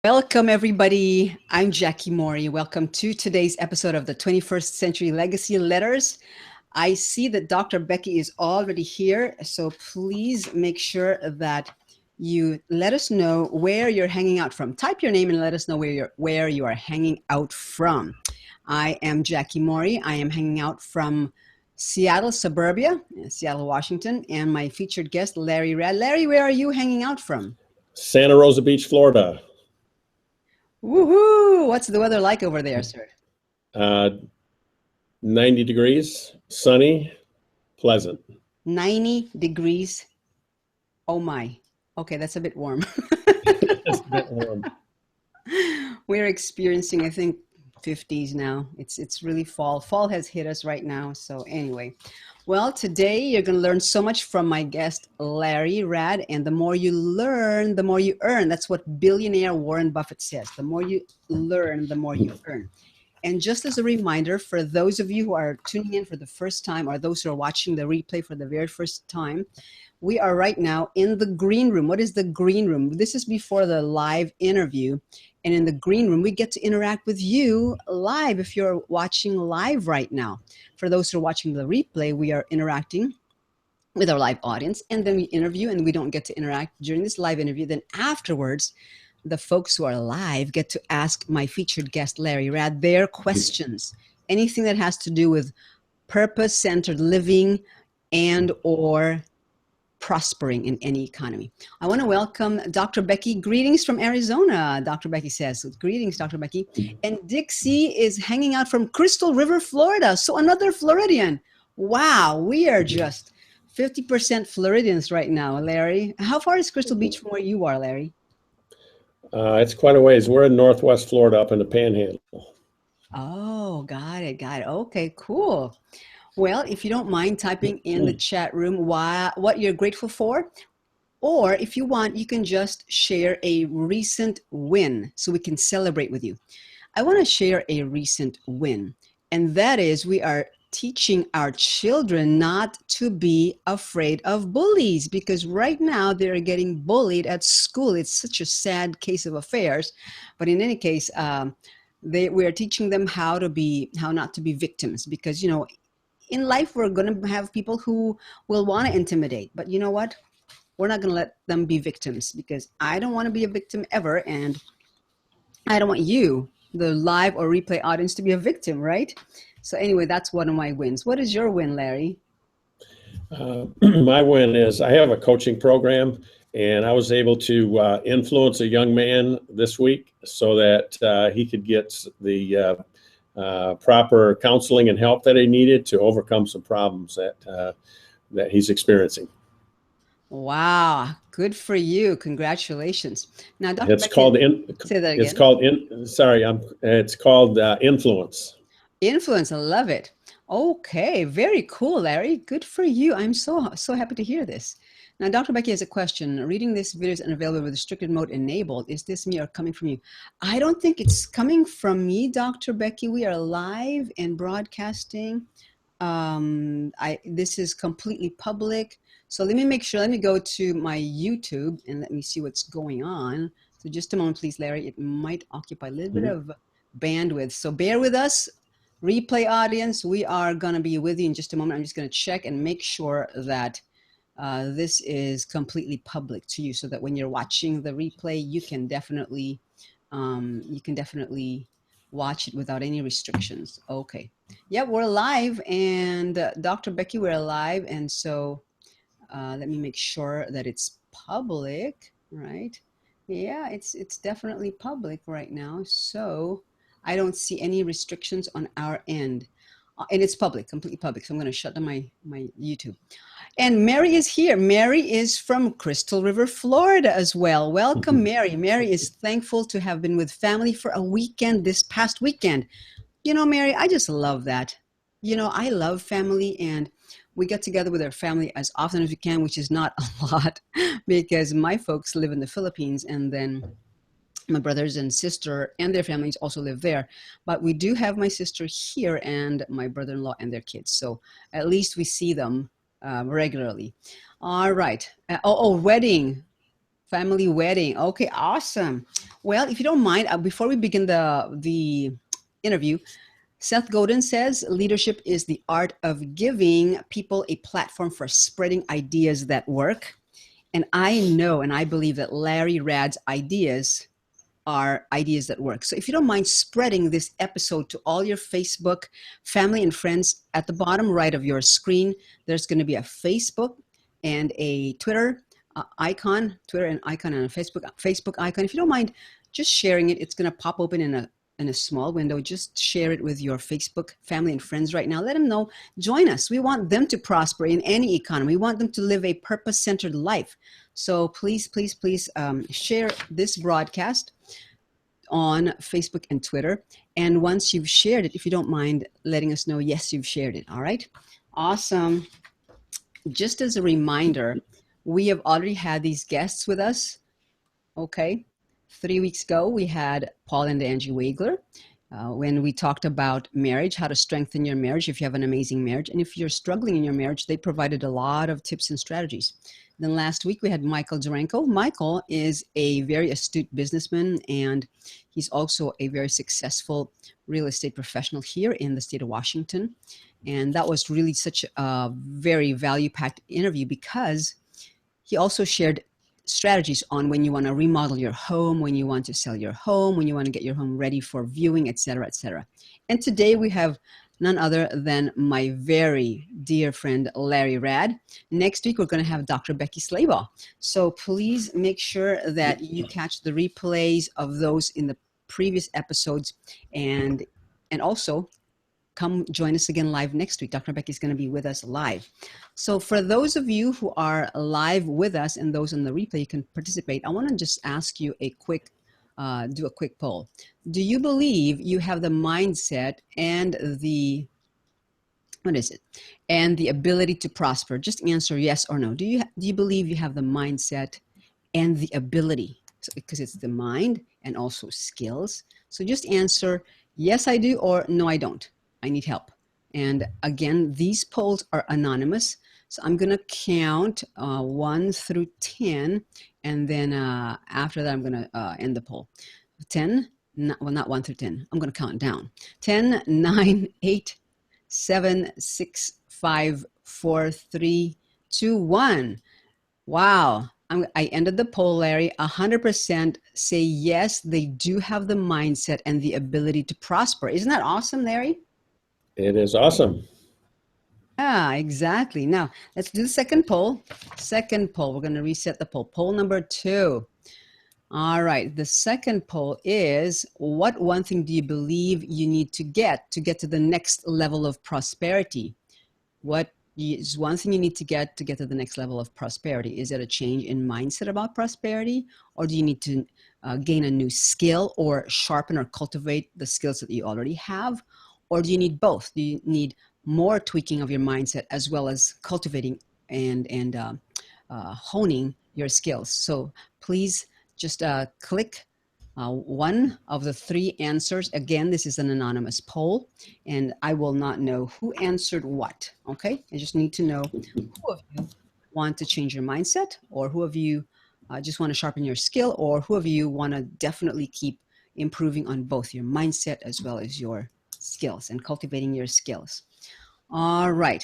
Welcome, everybody. I'm Jackie Morey. Welcome to today's episode of the 21st Century Legacy Letters. I see that Dr. Becky is already here, so please make sure that you let us know where you're hanging out from. Type your name and let us know where you are hanging out from. I am Jackie Morey. I am hanging out from Seattle, suburbia, Seattle, Washington, and my featured guest, Larry Raad. Larry, where are you hanging out from? Santa Rosa Beach, Florida. Woohoo! What's the weather like over there, sir? 90 degrees, sunny, pleasant. 90 degrees. Oh my. Okay, that's a bit warm. It's a bit warm. We're experiencing, I think, 50s now. It's really fall. Fall has hit us right now. So anyway, well, today you're going to learn so much from my guest, Larry Raad. And the more you learn, the more you earn. That's what billionaire Warren Buffett says. The more you learn, the more you earn. And just as a reminder, for those of you who are tuning in for the first time, or those who are watching the replay for the very first time, we are right now in the green room. What is the green room? This is before the live interview. And in the green room, we get to interact with you live if you're watching live right now. For those who are watching the replay, we are interacting with our live audience, and then we interview, and we don't get to interact during this live interview. Then afterwards, the folks who are live get to ask my featured guest, Larry Raad, their questions. Anything that has to do with purpose-centered living and or prospering in any economy. I want to welcome Dr. Becky. Greetings from Arizona, Dr. Becky says. Greetings, Dr. Becky. And Dixie is hanging out from Crystal River, Florida. So another Floridian. Wow, we are just 50% Floridians right now, Larry. How far is Crystal Beach from where you are, Larry? It's quite a ways. We're in Northwest Florida up in the Panhandle. Oh, got it. Okay, cool. Well, if you don't mind typing in the chat room what you're grateful for, or if you want, you can just share a recent win so we can celebrate with you. I want to share a recent win, and that is we are teaching our children not to be afraid of bullies, because right now they're getting bullied at school. It's such a sad case of affairs, but in any case, we are teaching them how not to be victims, because in life, we're going to have people who will want to intimidate. But you know what? We're not going to let them be victims, because I don't want to be a victim ever. And I don't want you, the live or replay audience, to be a victim, right? So anyway, that's one of my wins. What is your win, Larry? My win is I have a coaching program, and I was able to influence a young man this week so that he could get the proper counseling and help that he needed to overcome some problems that he's experiencing. Wow, good for you! Congratulations. Now, Dr. It's Becky, called say that again. It's called influence. Influence. I love it. Okay, very cool, Larry. Good for you. I'm so happy to hear this. Now, Dr. Becky has a question. Reading this video is unavailable with restricted mode enabled. Is this me or coming from you? I don't think it's coming from me, Dr. Becky. We are live and broadcasting. This is completely public. So let me make sure. Let me go to my YouTube and let me see what's going on. So just a moment, please, Larry. It might occupy a little bit of bandwidth. So bear with us. Replay audience, we are going to be with you in just a moment. I'm just going to check and make sure that this is completely public to you, so that when you're watching the replay, you can definitely watch it without any restrictions. Okay. Yeah, we're live, and Dr. Becky, we're live, and so let me make sure that it's public, right? Yeah, it's definitely public right now. So I don't see any restrictions on our end. And it's public, completely public. So I'm going to shut down my YouTube. And Mary is here. Mary is from Crystal River, Florida as well. Welcome, Mary. Mary is thankful to have been with family for a weekend this past weekend. You know, Mary, I just love that. You know, I love family, and we get together with our family as often as we can, which is not a lot because my folks live in the Philippines, and then my brothers and sister and their families also live there. But we do have my sister here and my brother-in-law and their kids. So at least we see them regularly. All right. Wedding. Family wedding. Okay, awesome. Well, if you don't mind, before we begin the interview, Seth Godin says leadership is the art of giving people a platform for spreading ideas that work. And I know and I believe that Larry Rad's ideas are ideas that work. So if you don't mind spreading this episode to all your Facebook family and friends, at the bottom right of your screen, there's going to be a Facebook and a Twitter icon, Twitter and icon and a Facebook icon. If you don't mind just sharing it, it's going to pop open in a small window. Just share it with your Facebook family and friends right now. Let them know, join us. We want them to prosper in any economy. We want them to live a purpose-centered life. So please, please, please share this broadcast on Facebook and Twitter. And once you've shared it, if you don't mind letting us know, yes, you've shared it. All right. Awesome. Just as a reminder, we have already had these guests with us. Okay. 3 weeks ago, we had Paul and Angie Wagler when we talked about marriage, how to strengthen your marriage if you have an amazing marriage. And if you're struggling in your marriage, they provided a lot of tips and strategies. Then last week, we had Michael Duranko. Michael is a very astute businessman, and he's also a very successful real estate professional here in the state of Washington. And that was really such a very value-packed interview because he also shared strategies on when you want to remodel your home, when you want to sell your home, when you want to get your home ready for viewing, etc., etc. And today we have none other than my very dear friend, Larry Raad. Next week, we're going to have Dr. Becky Slabaugh. So please make sure that you catch the replays of those in the previous episodes, and also come join us again live next week. Dr. Becky is going to be with us live. So for those of you who are live with us and those on the replay, you can participate. I want to just ask you do a quick poll. Do you believe you have the mindset and the and the ability to prosper? Just answer yes or no. Do you believe you have the mindset and the ability? So, because it's the mind and also skills. So just answer yes, I do, or no, I don't. I need help. And again, these polls are anonymous. So I'm going to count 1 through 10. And then after that, I'm going to end the poll. 10, not 1 through 10. I'm going to count down. 10, 9, 8, 7, 6, 5, 4, 3, 2, 1. Wow. I ended the poll, Larry. 100% say yes, they do have the mindset and the ability to prosper. Isn't that awesome, Larry? It is awesome. Ah, exactly. Now, let's do the second poll. Second poll. We're going to reset the poll. Poll number 2. All right. The second poll is, what one thing do you believe you need to get to the next level of prosperity? What is one thing you need to get to the next level of prosperity? Is it a change in mindset about prosperity, or do you need to gain a new skill or sharpen or cultivate the skills that you already have? Or do you need both? Do you need more tweaking of your mindset as well as cultivating and honing your skills? So please just click one of the 3 answers. Again, this is an anonymous poll, and I will not know who answered what, okay? I just need to know who of you want to change your mindset, or who of you just want to sharpen your skill, or who of you want to definitely keep improving on both your mindset as well as your skills and cultivating your skills. All right.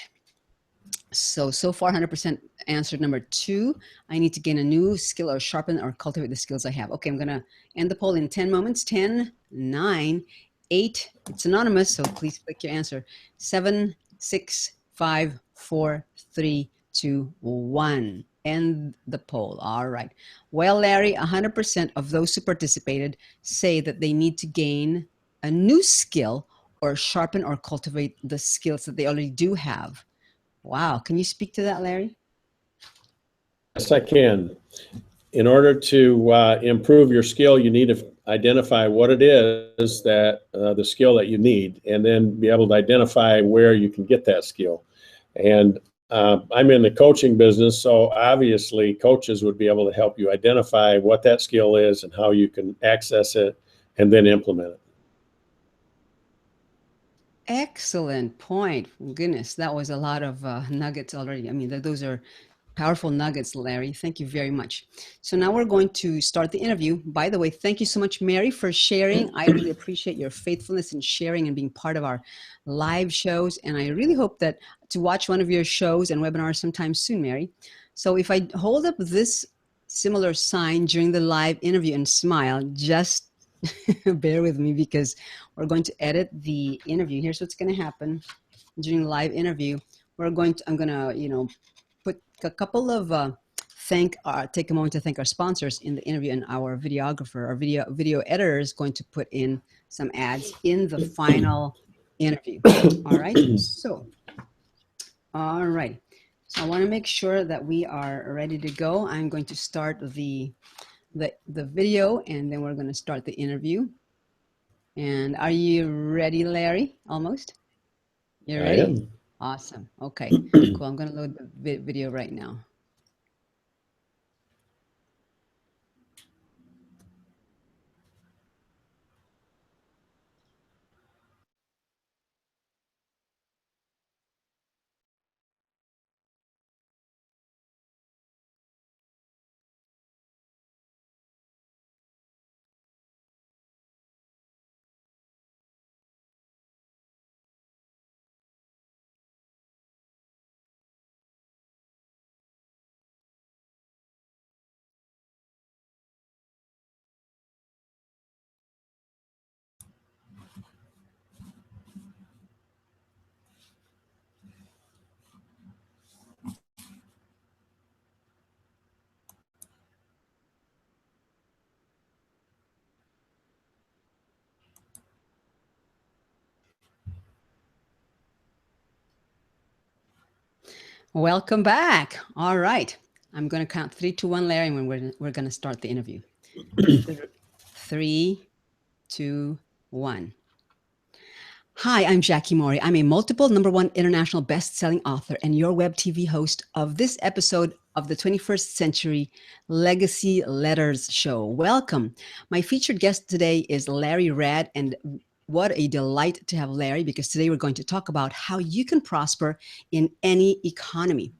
So far 100% answered number 2. I need to gain a new skill or sharpen or cultivate the skills I have. Okay, I'm going to end the poll in 10 moments. 10, 9, 8. It's anonymous, so please click your answer. 7, 6, 5, 4, 3, 2, 1. End the poll. All right. Well, Larry, 100% of those who participated say that they need to gain a new skill or sharpen or cultivate the skills that they already do have. Wow. Can you speak to that, Larry? Yes, I can. In order to improve your skill, you need to identify what it is that the skill that you need, and then be able to identify where you can get that skill. And I'm in the coaching business, so obviously coaches would be able to help you identify what that skill is and how you can access it and then implement it. Excellent point. Goodness, that was a lot of nuggets already. I mean, those are Powerful nuggets, Larry. Thank you very much. So now we're going to start the interview. By the way, thank you so much, Mary, for sharing. I really appreciate your faithfulness in sharing and being part of our live shows. And I really hope that to watch one of your shows and webinars sometime soon, Mary. So if I hold up this similar sign during the live interview and smile, just bear with me because we're going to edit the interview. Here's what's going to happen during the live interview. I'm going to, put a couple of take a moment to thank our sponsors in the interview, and our videographer, our video editor is going to put in some ads in the final interview. All right. So I want to make sure that we are ready to go. I'm going to start the video, and then we're going to start the interview. And are you ready, Larry? Almost? You're ready? I am. Awesome. Okay, cool. I'm going to load the video right now. Welcome back. All right. I'm going to count 3, 2, 1, Larry, and we're going to start the interview. 3, 2, 1. Hi, I'm Jackie Morey. I'm a multiple #1 international best-selling author and your web TV host of this episode of the 21st Century Legacy Letters Show. Welcome. My featured guest today is Larry Raad, and what a delight to have Larry, because today we're going to talk about how you can prosper in any economy.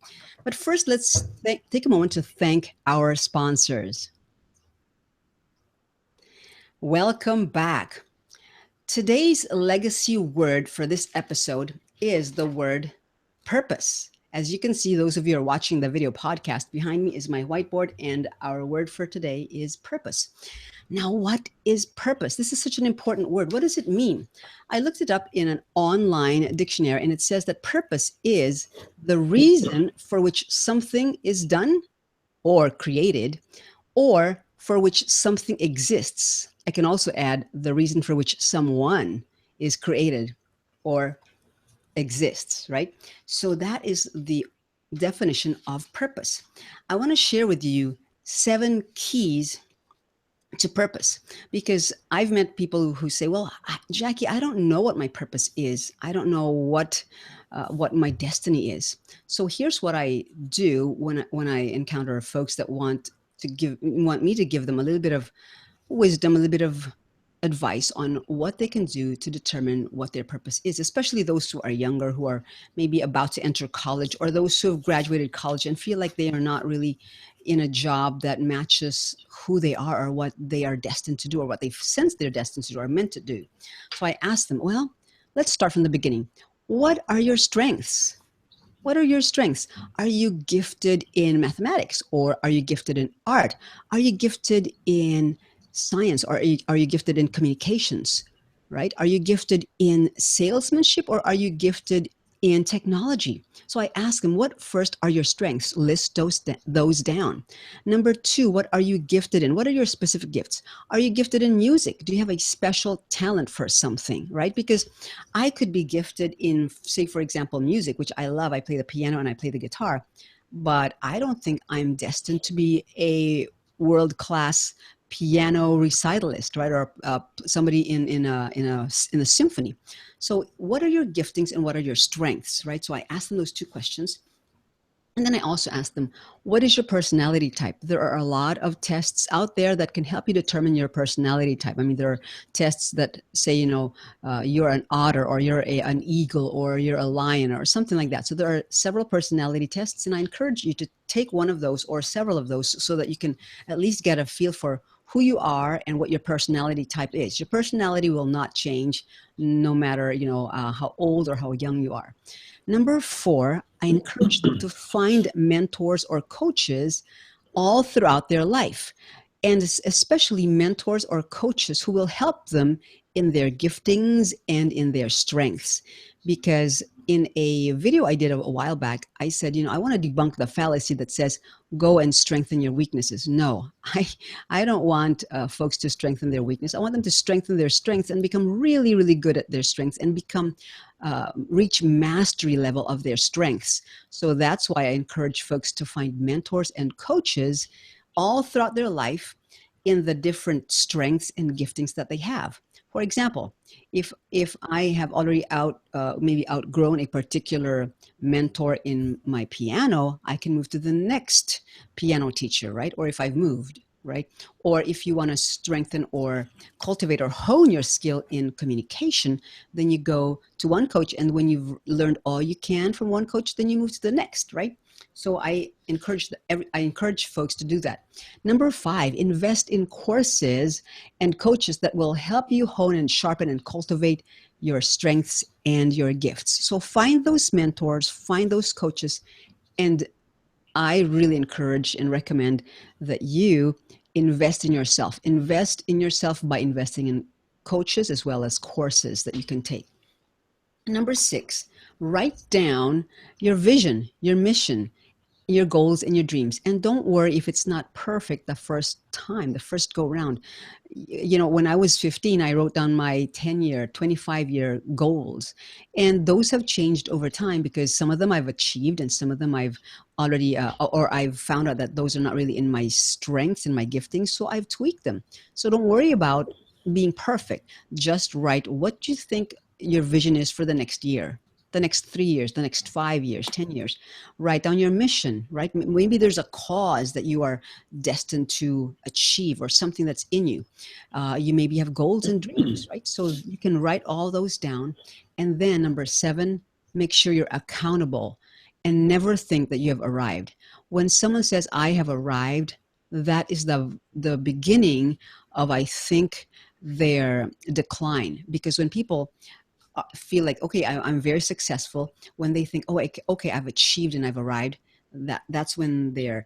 But first, let's take a moment to thank our sponsors. Welcome back. Today's legacy word for this episode is the word purpose. As you can see, those of you who are watching the video podcast, behind me is my whiteboard, and our word for today is purpose. Now, what is purpose? This is such an important word. What does it mean? I looked it up in an online dictionary, and it says that purpose is the reason for which something is done or created, or for which something exists. I can also add the reason for which someone is created or exists, right? So that is the definition of purpose. I want to share with you 7 keys to purpose, because I've met people who say, well, Jackie, I don't know what my purpose is. I don't know what my destiny is. So here's what I do when I encounter folks that want me to give them a little bit of wisdom, a little bit of advice on what they can do to determine what their purpose is, especially those who are younger, who are maybe about to enter college, or those who have graduated college and feel like they are not really in a job that matches who they are or what they are destined to do, or what they've sensed they're destined to do or meant to do. So I asked them, well, let's start from the beginning. What are your strengths? What are your strengths? Are you gifted in mathematics, or are you gifted in art? Are you gifted in science, or are you gifted in communications, right? Are you gifted in salesmanship, or are you gifted in technology? So I ask them, what first are your strengths? List those down. Number 2, what are you gifted in? What are your specific gifts? Are you gifted in music? Do you have a special talent for something, right? Because I could be gifted in, say, for example, music, which I love. I play the piano and I play the guitar, but I don't think I'm destined to be a world-class piano recitalist, right? Or somebody in a symphony. So what are your giftings and what are your strengths, right? So I asked them those 2 questions. And then I also ask them, what is your personality type? There are a lot of tests out there that can help you determine your personality type. I mean, there are tests that say, you're an otter, or you're an eagle, or you're a lion, or something like that. So there are several personality tests, and I encourage you to take one of those or several of those so that you can at least get a feel for who you are and what your personality type is. Your personality will not change no matter, how old or how young you are. Number four, I encourage them to find mentors or coaches all throughout their life, and especially mentors or coaches who will help them in their giftings and in their strengths. Because in a video I did a while back, I said, I want to debunk the fallacy that says, go and strengthen your weaknesses. No, I don't want folks to strengthen their weakness. I want them to strengthen their strengths and become really, really good at their strengths, and reach mastery level of their strengths. So that's why I encourage folks to find mentors and coaches all throughout their life in the different strengths and giftings that they have. For example, if I have already maybe outgrown a particular mentor in my piano, I can move to the next piano teacher, right? Or if I've moved, right? Or if you want to strengthen or cultivate or hone your skill in communication, then you go to one coach, and when you've learned all you can from one coach, then you move to the next, right? So I encourage folks to do that. Number five, invest in courses and coaches that will help you hone and sharpen and cultivate your strengths and your gifts. So find those mentors, find those coaches, and I really encourage and recommend that you invest in yourself. Invest in yourself by investing in coaches as well as courses that you can take. Number six, write down your vision, your mission, your goals and your dreams. And don't worry if it's not perfect the first time, the first go round. When I was 15, I wrote down my 10-year, 25-year goals. And those have changed over time because some of them I've achieved and some of them I've already, or I've found out that those are not really in my strengths and my giftings. So I've tweaked them. So don't worry about being perfect. Just write what you think your vision is for the next year, the next 3 years, the next 5 years, 10 years. Write down your mission, right? Maybe there's a cause that you are destined to achieve or something that's in you. You maybe have goals and dreams, right? So you can write all those down. And then number seven, make sure you're accountable and never think that you have arrived. When someone says, I have arrived, that is the beginning of, I think, their decline. Because when people feel like, okay, I'm very successful, when they think, oh, okay, I've achieved and I've arrived, that's when their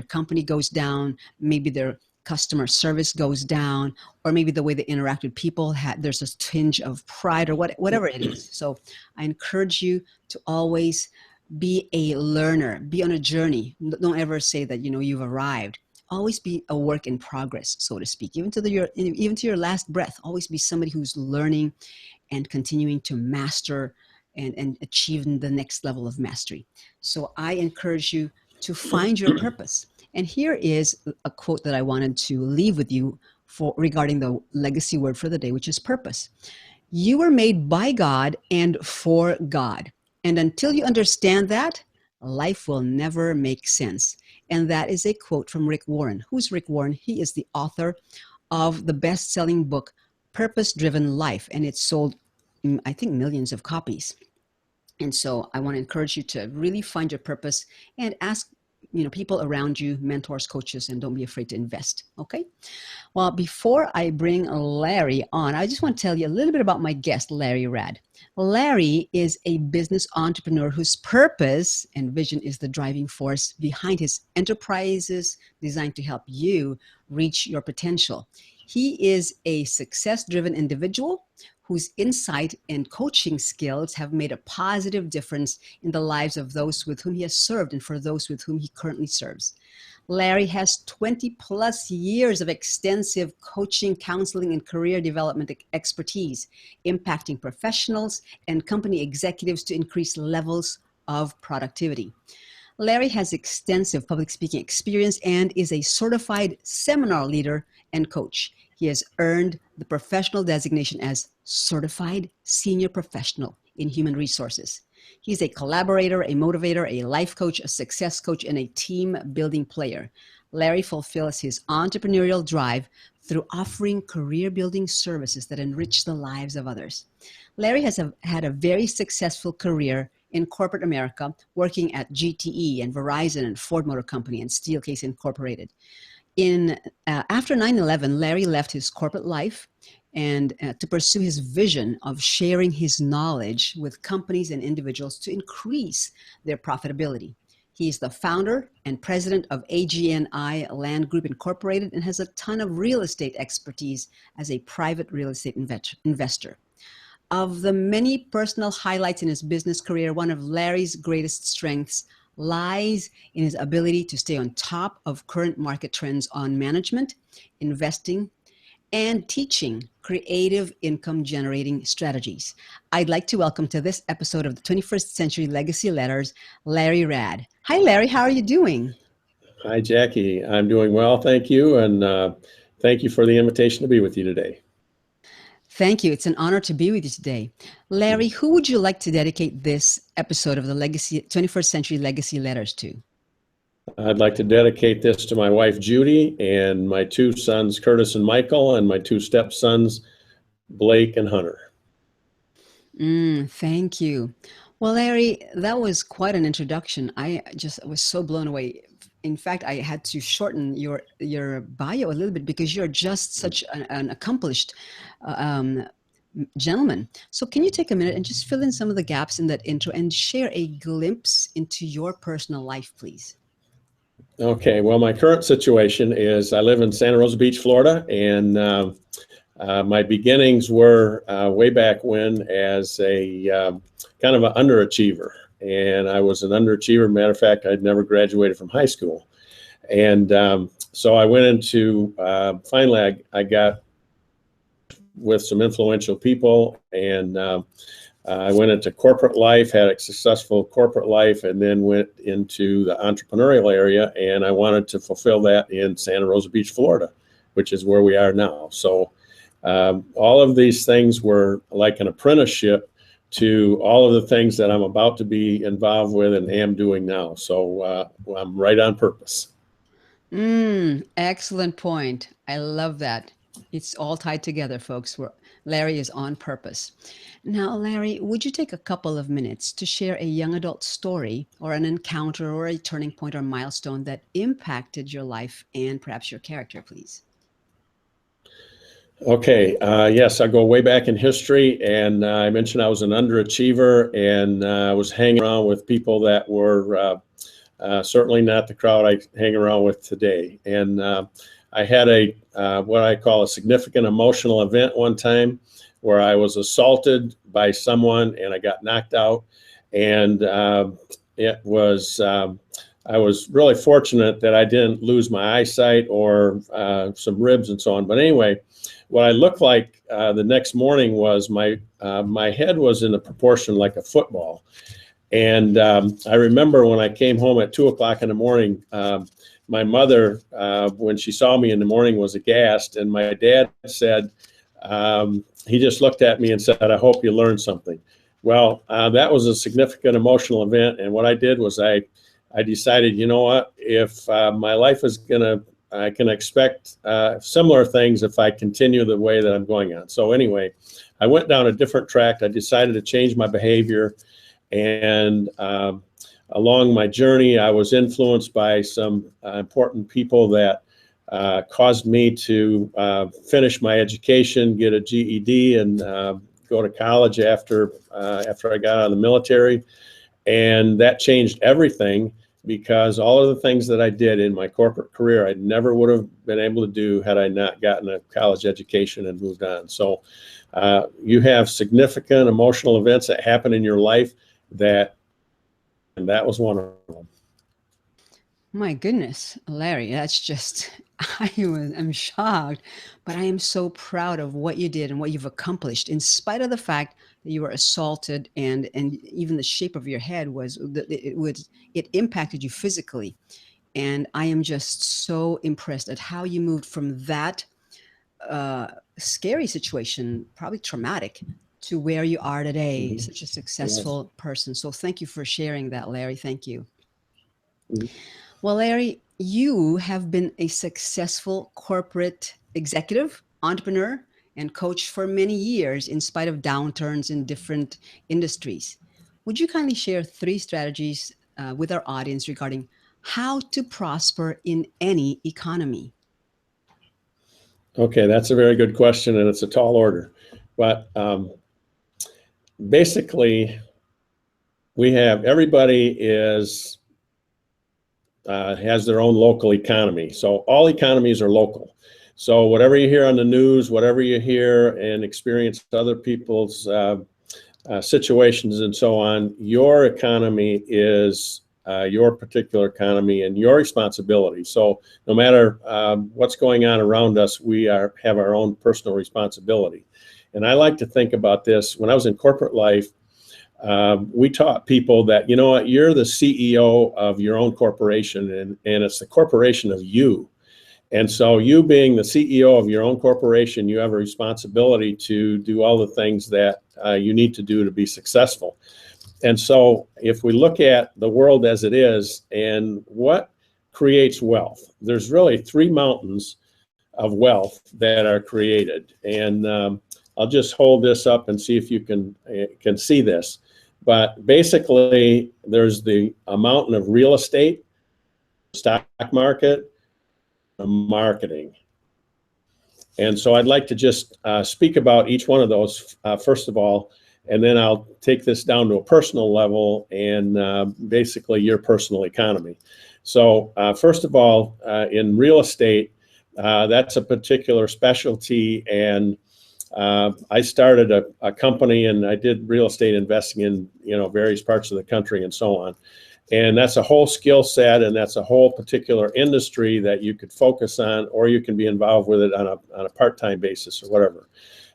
company goes down, maybe their customer service goes down, or maybe the way they interact with people, there's a tinge of pride or whatever it is. So I encourage you to always be a learner, be on a journey. Don't ever say that, you've arrived. Always be a work in progress, so to speak. Even to your last breath, always be somebody who's learning and continuing to master and achieve the next level of mastery. So I encourage you to find your purpose. And here is a quote that I wanted to leave with you regarding the legacy word for the day, which is purpose. You were made by God and for God. And until you understand that, life will never make sense. And that is a quote from Rick Warren. Who's Rick Warren? He is the author of the best-selling book, Purpose Driven Life, and it's sold, I think, millions of copies. And so I want to encourage you to really find your purpose and ask people around you, mentors, coaches, and don't be afraid to invest. Okay. Well, before I bring Larry on, I just want to tell you a little bit about my guest, Larry Raad. Larry is a business entrepreneur whose purpose and vision is the driving force behind his enterprises designed to help you reach your potential. He is a success-driven individual whose insight and coaching skills have made a positive difference in the lives of those with whom he has served and for those with whom he currently serves. Larry has 20 plus years of extensive coaching, counseling, and career development expertise, impacting professionals and company executives to increase levels of productivity. Larry has extensive public speaking experience and is a certified seminar leader and coach. He has earned the professional designation as Certified Senior Professional in Human Resources. He's a collaborator, a motivator, a life coach, a success coach, and a team building player. Larry fulfills his entrepreneurial drive through offering career building services that enrich the lives of others. Larry has had a very successful career in corporate America, working at GTE and Verizon and Ford Motor Company and Steelcase Incorporated. In After 9/11, Larry left his corporate life and to pursue his vision of sharing his knowledge with companies and individuals to increase their profitability. He is the founder and president of AGNI Land Group Incorporated and has a ton of real estate expertise as a private real estate investor. Of the many personal highlights in his business career, one of Larry's greatest strengths lies in his ability to stay on top of current market trends on management, investing, and teaching creative income generating strategies. I'd like to welcome to this episode of the 21st Century Legacy Letters, Larry Raad. Hi, Larry. How are you doing? Hi, Jackie. I'm doing well, thank you, and thank you for the invitation to be with you today. Thank you. It's an honor to be with you today. Larry, who would you like to dedicate this episode of the Legacy 21st Century Legacy Letters to? I'd like to dedicate this to my wife, Judy, and my two sons, Curtis and Michael, and my two stepsons, Blake and Hunter. Thank you. Well, Larry, that was quite an introduction. I just was so blown away. In fact, I had to shorten your bio a little bit because you're just such an accomplished um, gentleman. So, can you take a minute and just fill in some of the gaps in that intro and share a glimpse into your personal life, please? Okay, well, my current situation is I live in Santa Rosa Beach, Florida, and my beginnings were way back when as a kind of an underachiever. And I was an underachiever. Matter of fact, I'd never graduated from high school. And so I went into, finally, I got with some influential people, and I went into corporate life, had a successful corporate life, and then went into the entrepreneurial area. And I wanted to fulfill that in Santa Rosa Beach, Florida, which is where we are now. So all of these things were like an apprenticeship to all of the things that I'm about to be involved with and am doing now. So I'm right on purpose. Excellent point. I love that. It's all tied together, folks. Larry is on purpose. Now, Larry, would you take a couple of minutes to share a young adult story or an encounter or a turning point or milestone that impacted your life and perhaps your character, please? Okay, yes, I go way back in history, and I mentioned I was an underachiever, and I was hanging around with people that were certainly not the crowd I hang around with today. And I had a what I call a significant emotional event one time where I was assaulted by someone and I got knocked out. And it was I was really fortunate that I didn't lose my eyesight or some ribs and so on. But anyway, what I looked like the next morning was my head was in a proportion like a football. And I remember when I came home at 2 o'clock in the morning, my mother, when she saw me in the morning, was aghast. And my dad said, he just looked at me and said, "I hope you learned something." Well, that was a significant emotional event. And what I did was I decided, you know what, if my life is I can expect similar things if I continue the way that I'm going on. So anyway, I went down a different track. I decided to change my behavior. And along my journey, I was influenced by some important people that caused me to finish my education, get a GED, and go to college after I got out of the military. And that changed everything because all of the things that I did in my corporate career, I never would have been able to do had I not gotten a college education and moved on. So you have significant emotional events that happen in your life and that was one of them. My goodness, Larry, that's just, I'm shocked, but I am so proud of what you did and what you've accomplished, in spite of the fact that you were assaulted and even the shape of your head it impacted you physically. And I am just so impressed at how you moved from that scary situation, probably traumatic, to where you are today, Mhm. such a Yes. successful person. So thank you for sharing that, Larry. Thank you. Mhm. Well, Larry, you have been a successful corporate executive, entrepreneur, and coach for many years in spite of downturns in different industries. Would you kindly share three strategies with our audience regarding how to prosper in any economy? Okay, that's a very good question, and it's a tall order. But basically, we have everybody is has their own local economy. So all economies are local. So whatever you hear on the news, whatever you hear and experience other people's situations and so on, your economy is your particular economy and your responsibility. So no matter what's going on around us, we have our own personal responsibility. And I like to think about this. When I was in corporate life, we taught people that, you know what, you're the CEO of your own corporation, and it's the corporation of you. And so you being the CEO of your own corporation, you have a responsibility to do all the things that you need to do to be successful. And so if we look at the world as it is and what creates wealth, there's really three mountains of wealth that are created. And I'll just hold this up and see if you can see this. But basically, there's the a mountain of real estate, stock market, marketing. And so I'd like to just speak about each one of those first of all, and then I'll take this down to a personal level and basically your personal economy. So first of all, in real estate, that's a particular specialty, and I started a company and I did real estate investing in various parts of the country and so on. And that's a whole skill set, and that's a whole particular industry that you could focus on, or you can be involved with it on a part-time basis or whatever.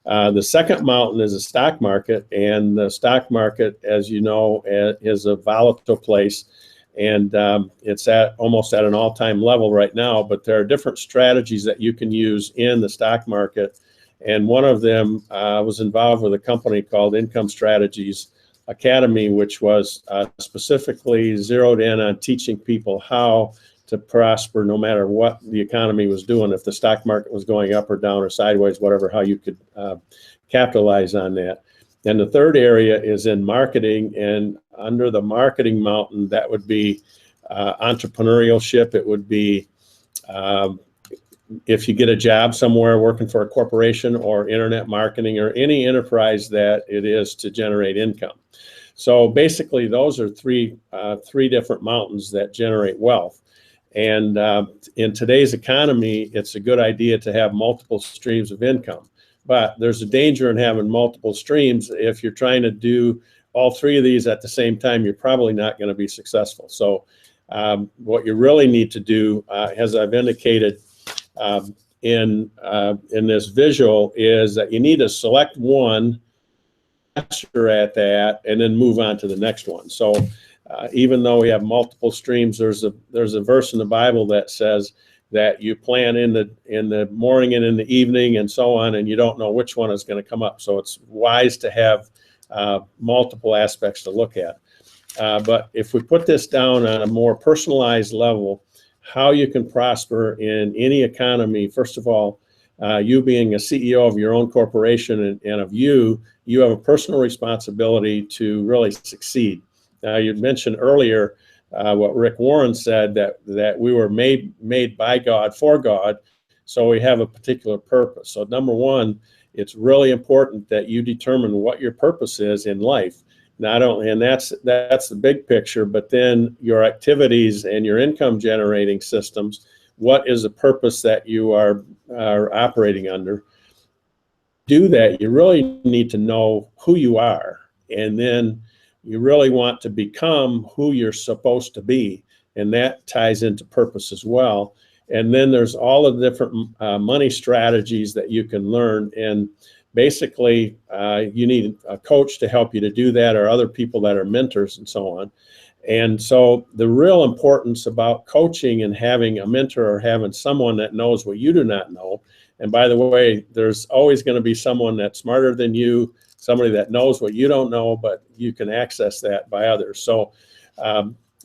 The second mountain is the stock market, and the stock market, as you know, is a volatile place, and it's almost at an all-time level right now. But there are different strategies that you can use in the stock market, and one of them was involved with a company called Income Strategies Academy, which was specifically zeroed in on teaching people how to prosper no matter what the economy was doing, if the stock market was going up or down or sideways, whatever, how you could capitalize on that. And the third area is in marketing, and under the marketing mountain, that would be entrepreneurship. It would be if you get a job somewhere working for a corporation, or internet marketing, or any enterprise that it is to generate income. So basically, those are three different mountains that generate wealth. And in today's economy, it's a good idea to have multiple streams of income. But there's a danger in having multiple streams. If you're trying to do all three of these at the same time, you're probably not going to be successful. So what you really need to do, as I've indicated in this visual, is that you need to select one, master at that, and then move on to the next one. So even though we have multiple streams, there's a verse in the Bible that says that you plan in the morning and in the evening and so on, and you don't know which one is going to come up. So it's wise to have multiple aspects to look at. But if we put this down on a more personalized level, how you can prosper in any economy, first of all, you being a CEO of your own corporation and of you have a personal responsibility to really succeed. You mentioned earlier what Rick Warren said, that we were made by God for God, so we have a particular purpose. So number one, it's really important that you determine what your purpose is in life. Not only, and that's the big picture, but then your activities and your income generating systems. What is the purpose that you are operating under? Do that, you really need to know who you are, and then you really want to become who you're supposed to be, and that ties into purpose as well. And then there's all of the different money strategies that you can learn, and basically you need a coach to help you to do that, or other people that are mentors and so on. And so the real importance about coaching and having a mentor, or having someone that knows what you do not know, and by the way, there's always going to be someone that's smarter than you, somebody that knows what you don't know, but you can access that by others. So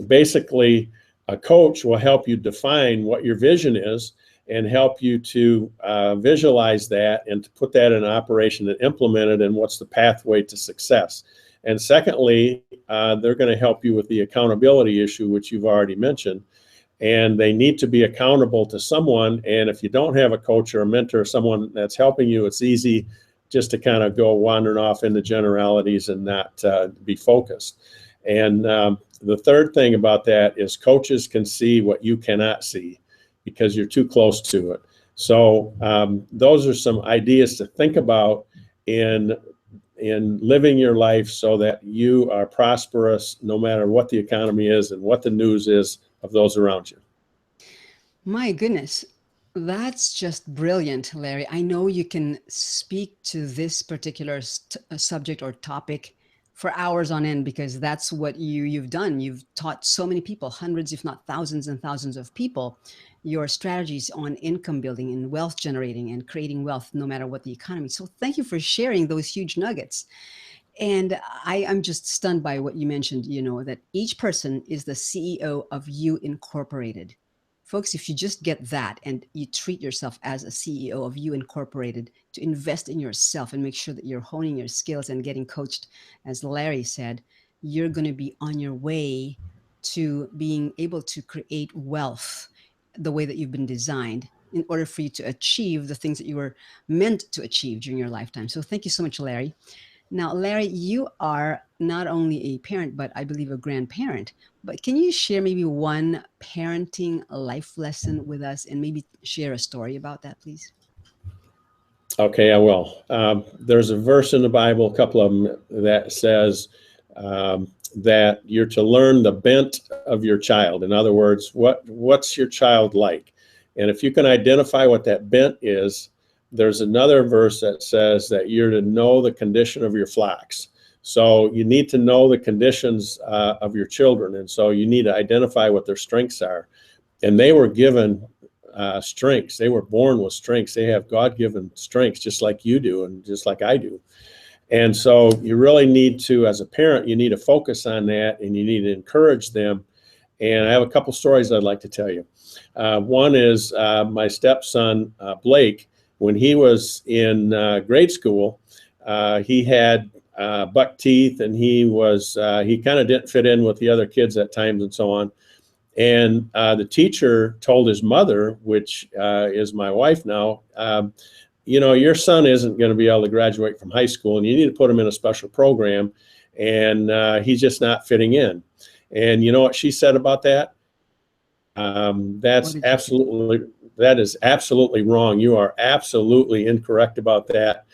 basically, a coach will help you define what your vision is and help you to visualize that and to put that in operation and implement it, and what's the pathway to success. And secondly, they're going to help you with the accountability issue, which you've already mentioned. And they need to be accountable to someone. And if you don't have a coach or a mentor, someone that's helping you, it's easy just to kind of go wandering off into generalities and not be focused. And the third thing about that is coaches can see what you cannot see because you're too close to it. So those are some ideas to think about in living your life so that you are prosperous no matter what the economy is and what the news is of those around you. My goodness, that's just brilliant, Larry. I know you can speak to this particular subject or topic for hours on end because that's what you've done. You've taught so many people, hundreds, if not thousands and thousands of people, your strategies on income building and wealth generating and creating wealth no matter what the economy. So thank you for sharing those huge nuggets. And I'm just stunned by what you mentioned, that each person is the CEO of You Incorporated. Folks, if you just get that and you treat yourself as a CEO of You Incorporated to invest in yourself and make sure that you're honing your skills and getting coached, as Larry said, you're going to be on your way to being able to create wealth the way that you've been designed in order for you to achieve the things that you were meant to achieve during your lifetime. So thank you so much, Larry. Now, Larry, you are not only a parent, but I believe a grandparent. But can you share maybe one parenting life lesson with us and maybe share a story about that, please? Okay, I will. There's a verse in the Bible, a couple of them, that says that you're to learn the bent of your child. In other words, what's your child like? And if you can identify what that bent is, there's another verse that says that you're to know the condition of your flocks. So you need to know the conditions of your children. And so you need to identify what their strengths are. And they were given strengths. They were born with strengths. They have God-given strengths just like you do and just like I do. And so you really need to, as a parent, you need to focus on that and you need to encourage them. And I have a couple stories I'd like to tell you. One is my stepson, Blake. When he was in grade school, he had buck teeth, and he kind of didn't fit in with the other kids at times and so on. And the teacher told his mother, which is my wife now, your son isn't going to be able to graduate from high school, and you need to put him in a special program, and he's just not fitting in. And you know what she said about that? That is absolutely wrong. You are absolutely incorrect about that.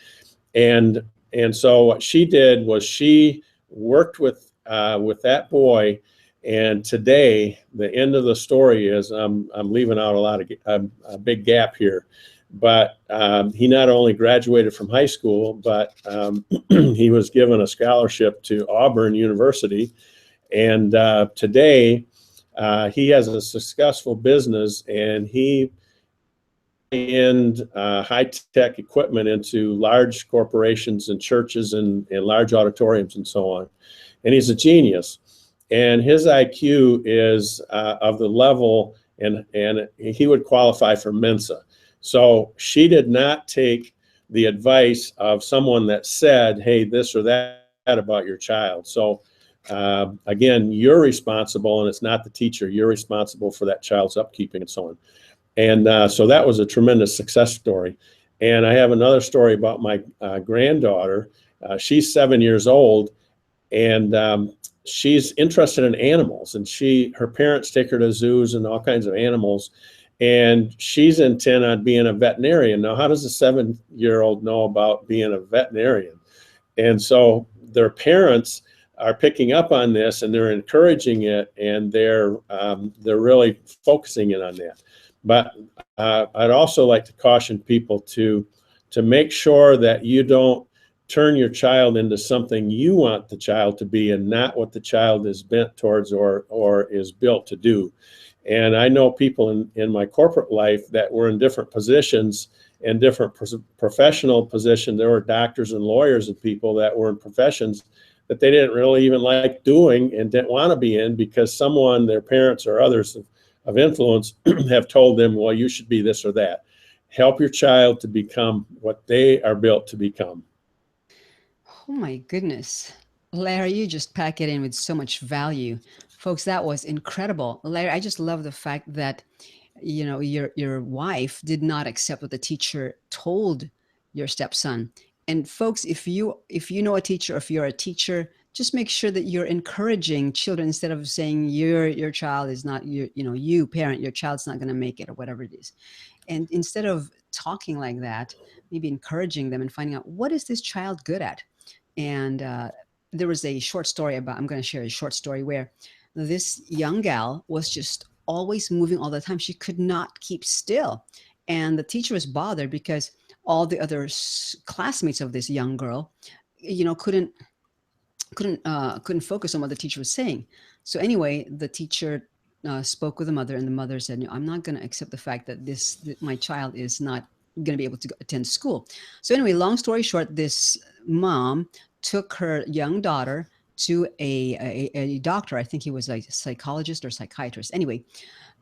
And so what she did was she worked with that boy. And today, the end of the story is I'm leaving out a big gap here. But he not only graduated from high school, but he was given a scholarship to Auburn University. And today, he has a successful business, and he high-tech equipment into large corporations and churches and large auditoriums and so on. And he's a genius. And his IQ is of the level, and he would qualify for Mensa. So she did not take the advice of someone that said, hey, this or that about your child. So again, you're responsible, and it's not the teacher. You're responsible for that child's upkeeping and so on. And so that was a tremendous success story. And I have another story about my granddaughter. She's 7 years old, and she's interested in animals. And her parents take her to zoos and all kinds of animals. And she's intent on being a veterinarian. Now, how does a 7-year-old know about being a veterinarian? And so their parents are picking up on this, and they're encouraging it, and they're really focusing in on that. But I'd also like to caution people to make sure that you don't turn your child into something you want the child to be and not what the child is bent towards or is built to do. And I know people in my corporate life that were in different positions, and different professional positions. There were doctors and lawyers and people that were in professions that they didn't really even like doing and didn't want to be in because someone, their parents or others of influence, have told them, well, you should be this or that. Help your child to become what they are built to become. Oh my goodness. Larry, you just pack it in with so much value. Folks, that was incredible. Larry, I just love the fact that your wife did not accept what the teacher told your stepson. And folks, if you know a teacher, if you're a teacher, just make sure that you're encouraging children instead of saying your child is not you parent, your child's not going to make it or whatever it is. And instead of talking like that, maybe encouraging them and finding out what is this child good at. And there was a short story about, I'm going to share a short story where this young gal was just always moving all the time. She could not keep still. And the teacher was bothered because all the other classmates of this young girl, couldn't focus on what the teacher was saying. So anyway, the teacher spoke with the mother, and the mother said, "No, I'm not going to accept the fact that that my child is not going to be able to attend school." So anyway, long story short, this mom took her young daughter to a doctor. I think he was a psychologist or psychiatrist. Anyway,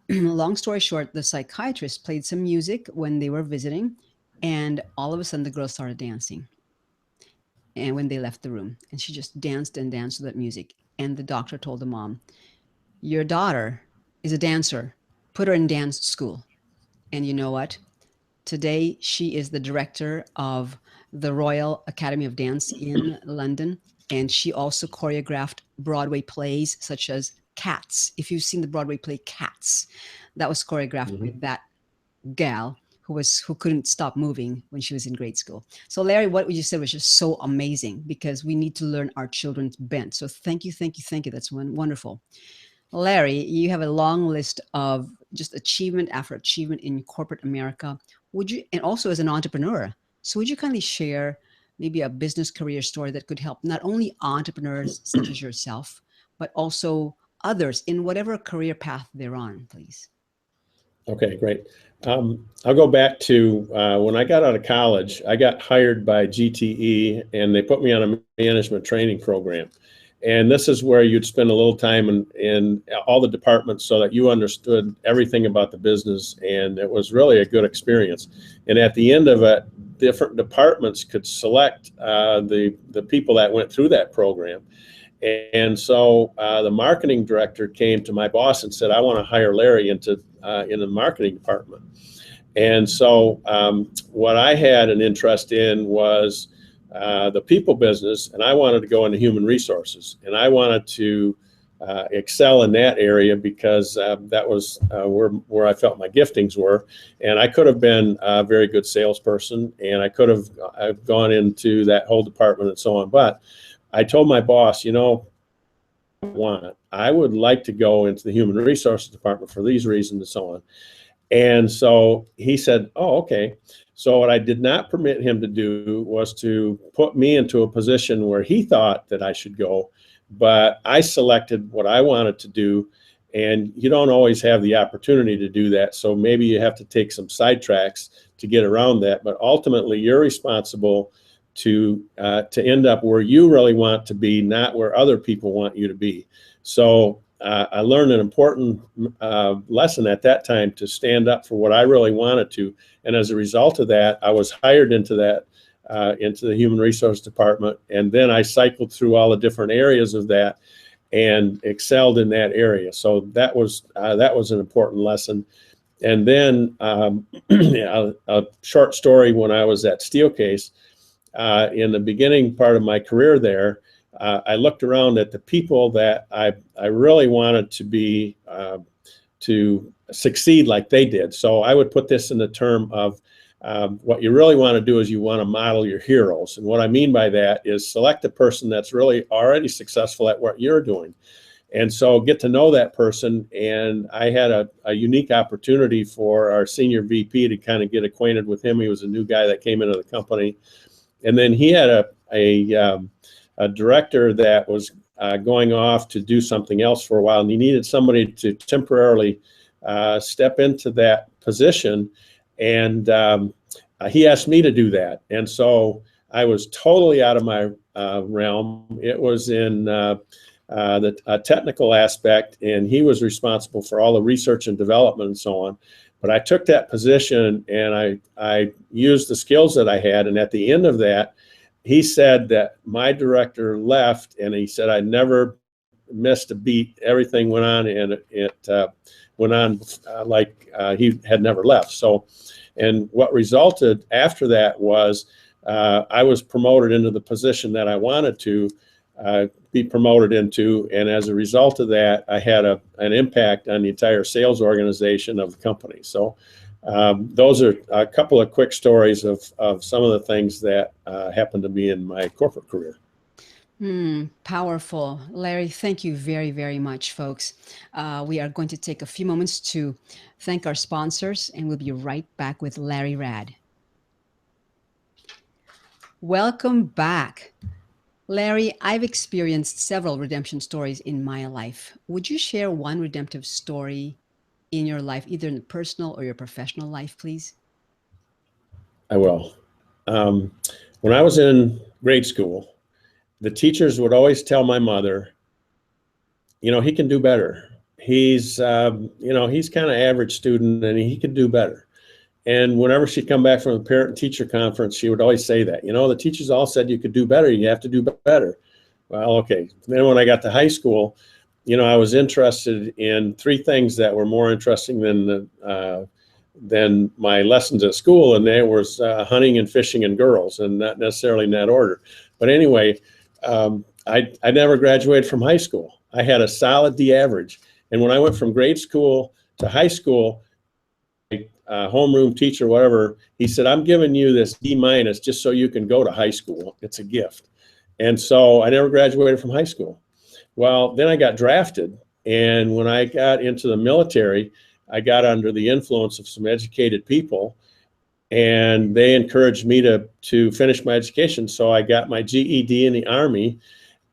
long story short, the psychiatrist played some music when they were visiting, and all of a sudden the girl started dancing. And when they left the room, and she just danced and danced to that music. And the doctor told the mom, "Your daughter is a dancer. Put her in dance school." And you know what? Today, she is the director of the Royal Academy of Dance in London. And she also choreographed Broadway plays such as Cats. If you've seen the Broadway play Cats, that was choreographed by that gal who couldn't stop moving when she was in grade school. So Larry, what you said was just so amazing because we need to learn our children's bent. So thank you, thank you, thank you. That's wonderful. Larry, you have a long list of just achievement after achievement in corporate America. Would you, and also as an entrepreneur, so would you kindly share maybe a business career story that could help not only entrepreneurs such as yourself, but also others in whatever career path they're on, please? Okay, great. I'll go back to when I got out of college. I got hired by GTE, and they put me on a management training program. And this is where you'd spend a little time in all the departments so that you understood everything about the business. And it was really a good experience. And at the end of it, different departments could select the people that went through that program. And so the marketing director came to my boss and said, "I want to hire Larry in the marketing department." And so what I had an interest in was the people business, and I wanted to go into human resources, and I wanted to excel in that area because that was where I felt my giftings were. And I could have been a very good salesperson, and I could have gone into that whole department and so on. But I told my boss, I would like to go into the human resources department for these reasons and so on. And so he said, "Oh, okay." So what I did not permit him to do was to put me into a position where he thought that I should go, but I selected what I wanted to do. And you don't always have the opportunity to do that. So maybe you have to take some sidetracks to get around that. But ultimately, you're responsible to end up where you really want to be, not where other people want you to be. So I learned an important lesson at that time to stand up for what I really wanted to. And as a result of that, I was hired into the human resource department. And then I cycled through all the different areas of that and excelled in that area. So that was an important lesson. And then a short story when I was at Steelcase. In the beginning part of my career there, I looked around at the people that I really wanted to succeed like they did. So I would put this in the term of what you really want to do is you want to model your heroes. And what I mean by that is select a person that's really already successful at what you're doing. And so get to know that person. And I had a unique opportunity for our senior VP to kind of get acquainted with him. He was a new guy that came into the company. And then he had a director that was going off to do something else for a while, and he needed somebody to temporarily step into that position. And he asked me to do that. And so I was totally out of my realm. It was in the technical aspect, and he was responsible for all the research and development and so on. But I took that position and I used the skills that I had. And at the end of that, he said that my director left, and he said I never missed a beat. Everything went on, and it went on like he had never left. So, and what resulted after that was I was promoted into the position that I wanted to be promoted into, and as a result of that, I had an impact on the entire sales organization of the company. So those are a couple of quick stories of some of the things that happened to me in my corporate career. Powerful. Larry, thank you very, very much, folks. We are going to take a few moments to thank our sponsors, and we'll be right back with Larry Raad. Welcome back. Larry, I've experienced several redemption stories in my life. Would you share one redemptive story in your life, either in the personal or your professional life, please? I will. When I was in grade school, the teachers would always tell my mother, he can do better. He's kind of average student and he could do better. And whenever she'd come back from the parent-teacher conference, she would always say that, the teachers all said you could do better. You have to do better. Well, okay. Then when I got to high school, I was interested in three things that were more interesting than my lessons at school, and there was hunting and fishing and girls, and not necessarily in that order. But anyway, I never graduated from high school. I had a solid D average. And when I went from grade school to high school, homeroom teacher, whatever, he said, I'm giving you this D minus just so you can go to high school. It's a gift. And so I never graduated from high school. Well, then I got drafted. And when I got into the military, I got under the influence of some educated people, and they encouraged me to finish my education. So I got my GED in the Army.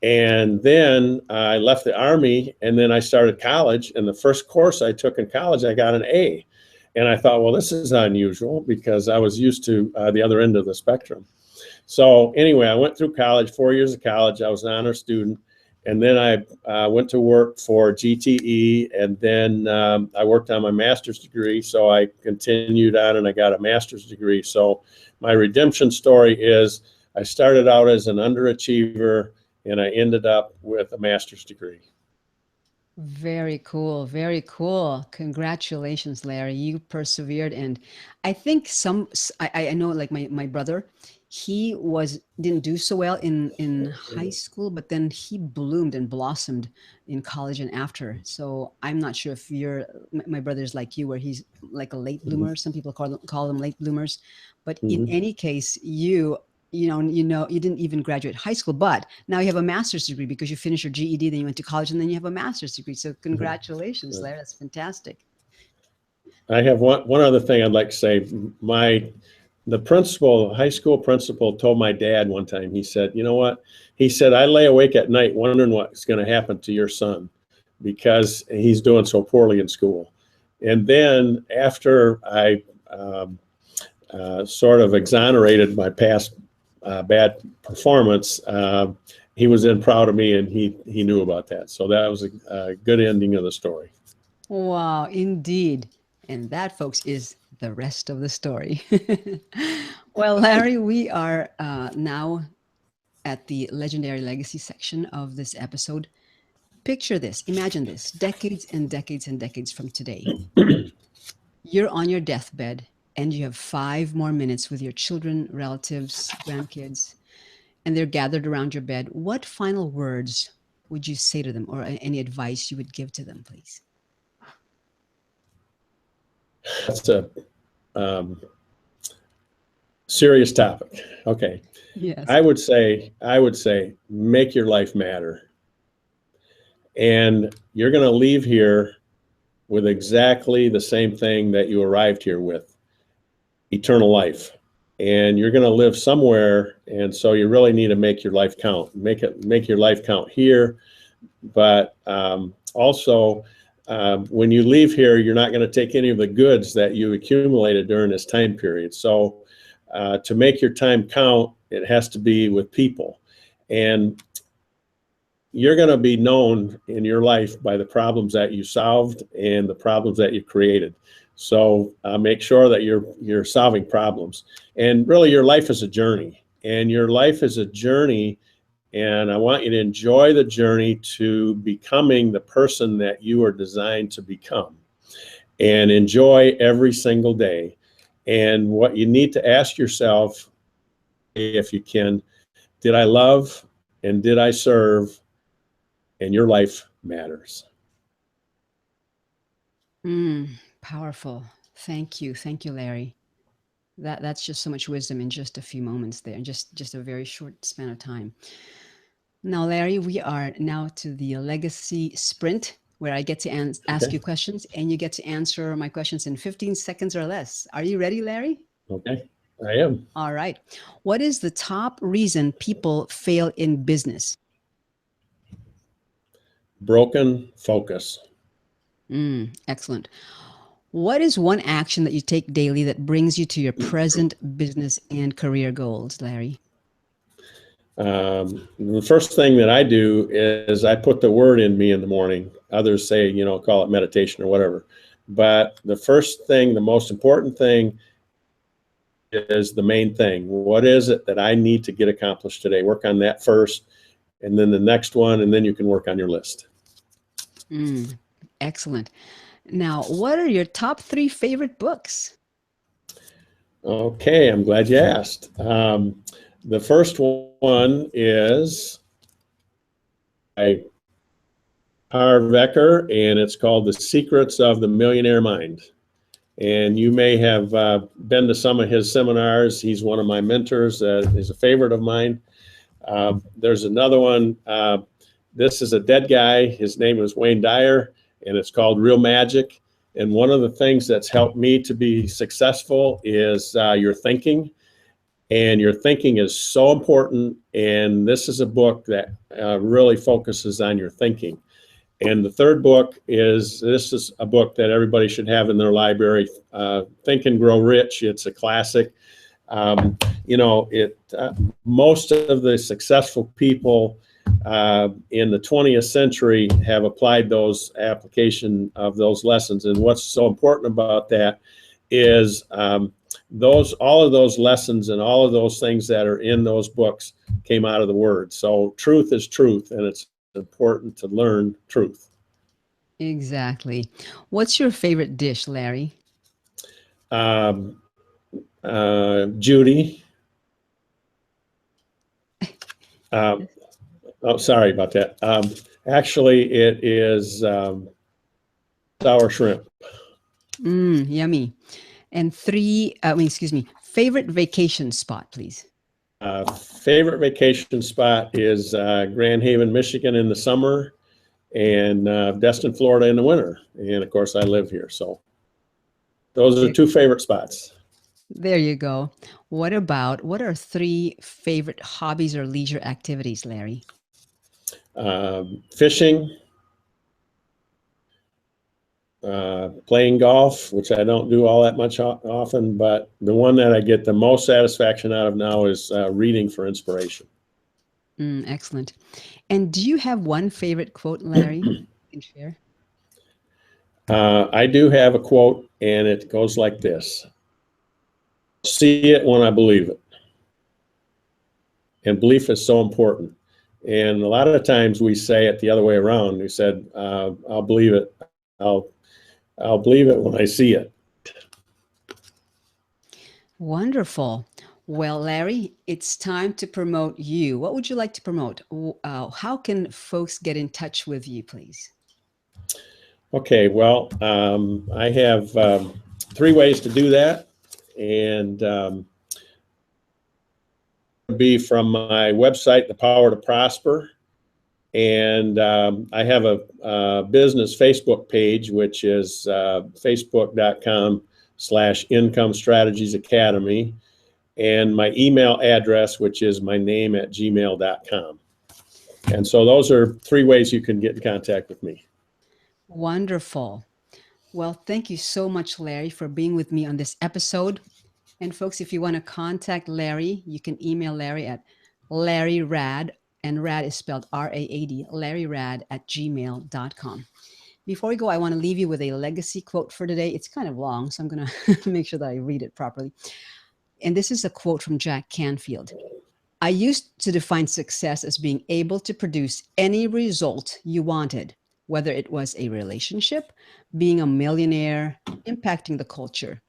And then I left the Army, and then I started college. And the first course I took in college, I got an A. And I thought, well, this is unusual because I was used to the other end of the spectrum. So anyway, I went through college, 4 years of college. I was an honor student. And then I went to work for GTE, and then I worked on my master's degree. So I continued on and I got a master's degree. So my redemption story is I started out as an underachiever and I ended up with a master's degree. Very cool. Very cool. Congratulations, Larry. You persevered. And I think I know like my brother, he didn't do so well in high school, but then he bloomed and blossomed in college and after. So I'm not sure if my brother's like you, where he's like a late bloomer. Some people call them late bloomers. But in any case, you didn't even graduate high school, but now you have a master's degree because you finished your GED, then you went to college, and then you have a master's degree. So congratulations, Larry. That's fantastic. I have one other thing I'd like to say. The high school principal told my dad one time, he said, you know what? He said, I lay awake at night wondering what's going to happen to your son because he's doing so poorly in school. And then after I sort of exonerated my past bad performance, he was then proud of me, and he knew about that. So that was a good ending of the story. Wow, indeed. And that, folks, is the rest of the story. Well, Larry, we are now at the legendary legacy section of this episode. Picture this, imagine this, decades and decades and decades from today. You're on your deathbed, and you have 5 more minutes with your children, relatives, grandkids, and they're gathered around your bed. What final words would you say to them, or any advice you would give to them, please? That's a serious topic. Okay. Yes. I would say, make your life matter. And you're going to leave here with exactly the same thing that you arrived here with, eternal life. And you're going to live somewhere, and so you really need to make your life count. Make your life count here, but also when you leave here, you're not going to take any of the goods that you accumulated during this time period. So to make your time count, it has to be with people. And you're going to be known in your life by the problems that you solved and the problems that you created. So make sure that you're solving problems. And really, your life is a journey. And your life is a journey. And I want you to enjoy the journey to becoming the person that you are designed to become. And enjoy every single day. And what you need to ask yourself, if you can, did I love and did I serve? And your life matters. Powerful. Thank you. Thank you, Larry. That's just so much wisdom in just a few moments there, in just a very short span of time. Now, Larry, we are now to the legacy sprint where I get to ask Okay. you questions and you get to answer my questions in 15 seconds or less. Are you ready, Larry? Okay. I am. All right. What is the top reason people fail in business? Broken focus. Excellent. What is one action that you take daily that brings you to your present business and career goals, Larry? The first thing that I do is I put the word in me in the morning. Others say, call it meditation or whatever. But the first thing, the most important thing is the main thing. What is it that I need to get accomplished today? Work on that first, and then the next one, and then you can work on your list. Excellent. Now, what are your top 3 favorite books? Okay, I'm glad you asked. The first one is by Harv Eker, and it's called The Secrets of the Millionaire Mind. And you may have been to some of his seminars. He's one of my mentors. He's a favorite of mine. There's another one. This is a dead guy. His name is Wayne Dyer, and it's called Real Magic. And one of the things that's helped me to be successful is your thinking. And your thinking is so important. And this is a book that really focuses on your thinking. And the third book this is a book that everybody should have in their library, Think and Grow Rich. It's a classic. Most of the successful people in the 20th century have applied those application of those lessons. And what's so important about that is all of those lessons and all of those things that are in those books came out of the Word. So truth is truth, and it's important to learn truth. Exactly. What's your favorite dish, Larry? Judy. Sorry about that. Actually, it is sour shrimp. Yummy. And favorite vacation spot, please. Favorite vacation spot is Grand Haven, Michigan in the summer, and Destin, Florida in the winter. And of course, I live here. So those are 2 favorite spots. There you go. What are 3 favorite hobbies or leisure activities, Larry? Fishing, playing golf, which I don't do all that much often, but the one that I get the most satisfaction out of now is reading for inspiration. Excellent. And do you have one favorite quote, Larry, you can share? I do have a quote, and it goes like this: see it when I believe it. And belief is so important. And a lot of the times we say it the other way around. We said, I'll believe it. I'll believe it when I see it. Wonderful. Well, Larry, it's time to promote you. What would you like to promote? How can folks get in touch with you, please? Okay, well, I have 3 ways to do that. And be from my website, The Power to Prosper. And I have a business Facebook page, which is facebook.com/Income Strategies Academy. And my email address, which is my name @gmail.com. And so those are 3 ways you can get in contact with me. Wonderful. Well, thank you so much, Larry, for being with me on this episode. And folks, if you want to contact Larry, you can email Larry at LarryRaad, and Rad is spelled RAAD, LarryRaad at gmail.com. Before we go, I want to leave you with a legacy quote for today. It's kind of long, so I'm going to make sure that I read it properly. And this is a quote from Jack Canfield. I used to define success as being able to produce any result you wanted, whether it was a relationship, being a millionaire, impacting the culture.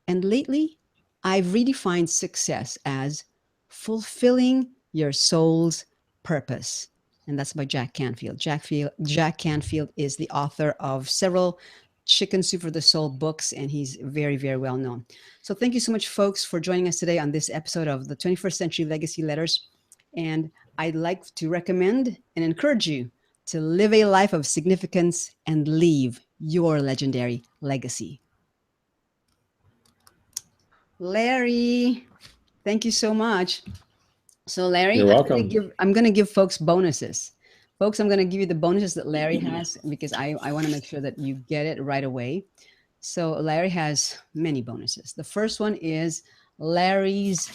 And lately, I've redefined success as fulfilling your soul's purpose. And that's by Jack Canfield. Jack Canfield is the author of several Chicken Soup for the Soul books, and he's very, very well known. So thank you so much, folks, for joining us today on this episode of the 21st Century Legacy Letters. And I'd like to recommend and encourage you to live a life of significance and leave your legendary legacy. Larry, thank you so much. So Larry, You're welcome. I'm gonna give folks bonuses. Folks, I'm gonna give you the bonuses that Larry has because I want to make sure that you get it right away. So Larry has many bonuses. The first one is Larry's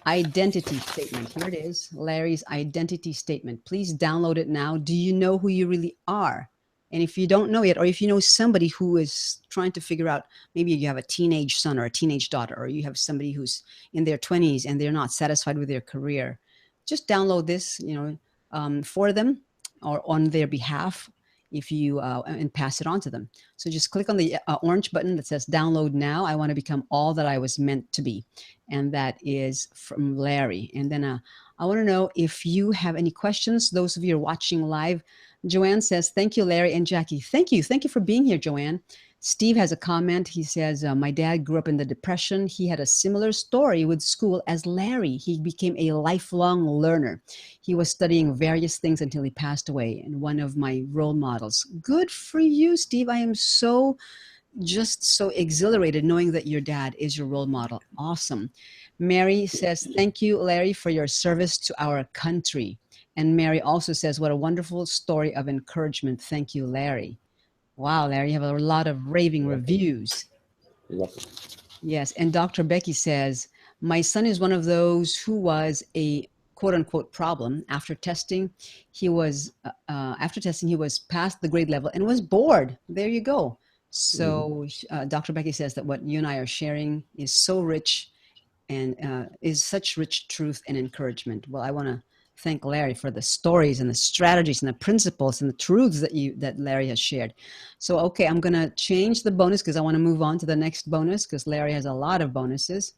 identity statement. Here it is, Larry's identity statement. Please download it now. Do you know who you really are? And if you don't know yet, or if you know somebody who is trying to figure out, maybe you have a teenage son or a teenage daughter, or you have somebody who's in their 20s and they're not satisfied with their career, just download this, for them or on their behalf, if you and pass it on to them. So just click on the orange button that says download now. I want to become all that I was meant to be. And that is from Larry. And then I want to know if you have any questions. Those of you who are watching live, Joanne says, thank you, Larry and Jackie. Thank you. Thank you for being here, Joanne. Steve has a comment. He says, my dad grew up in the Depression. He had a similar story with school as Larry. He became a lifelong learner. He was studying various things until he passed away, and one of my role models. Good for you, Steve. I am just so exhilarated knowing that your dad is your role model. Awesome. Mary says, thank you, Larry, for your service to our country. And Mary also says, what a wonderful story of encouragement. Thank you, Larry. Wow, Larry, you have a lot of raving reviews. Yes. And Dr. Becky says, my son is one of those who was a quote unquote problem. After testing, he was past the grade level and was bored. There you go. So Dr. Becky says that what you and I are sharing is so rich and is such rich truth and encouragement. Well, I want to thank Larry for the stories and the strategies and the principles and the truths that Larry has shared. So, okay, I'm going to change the bonus because I want to move on to the next bonus because Larry has a lot of bonuses.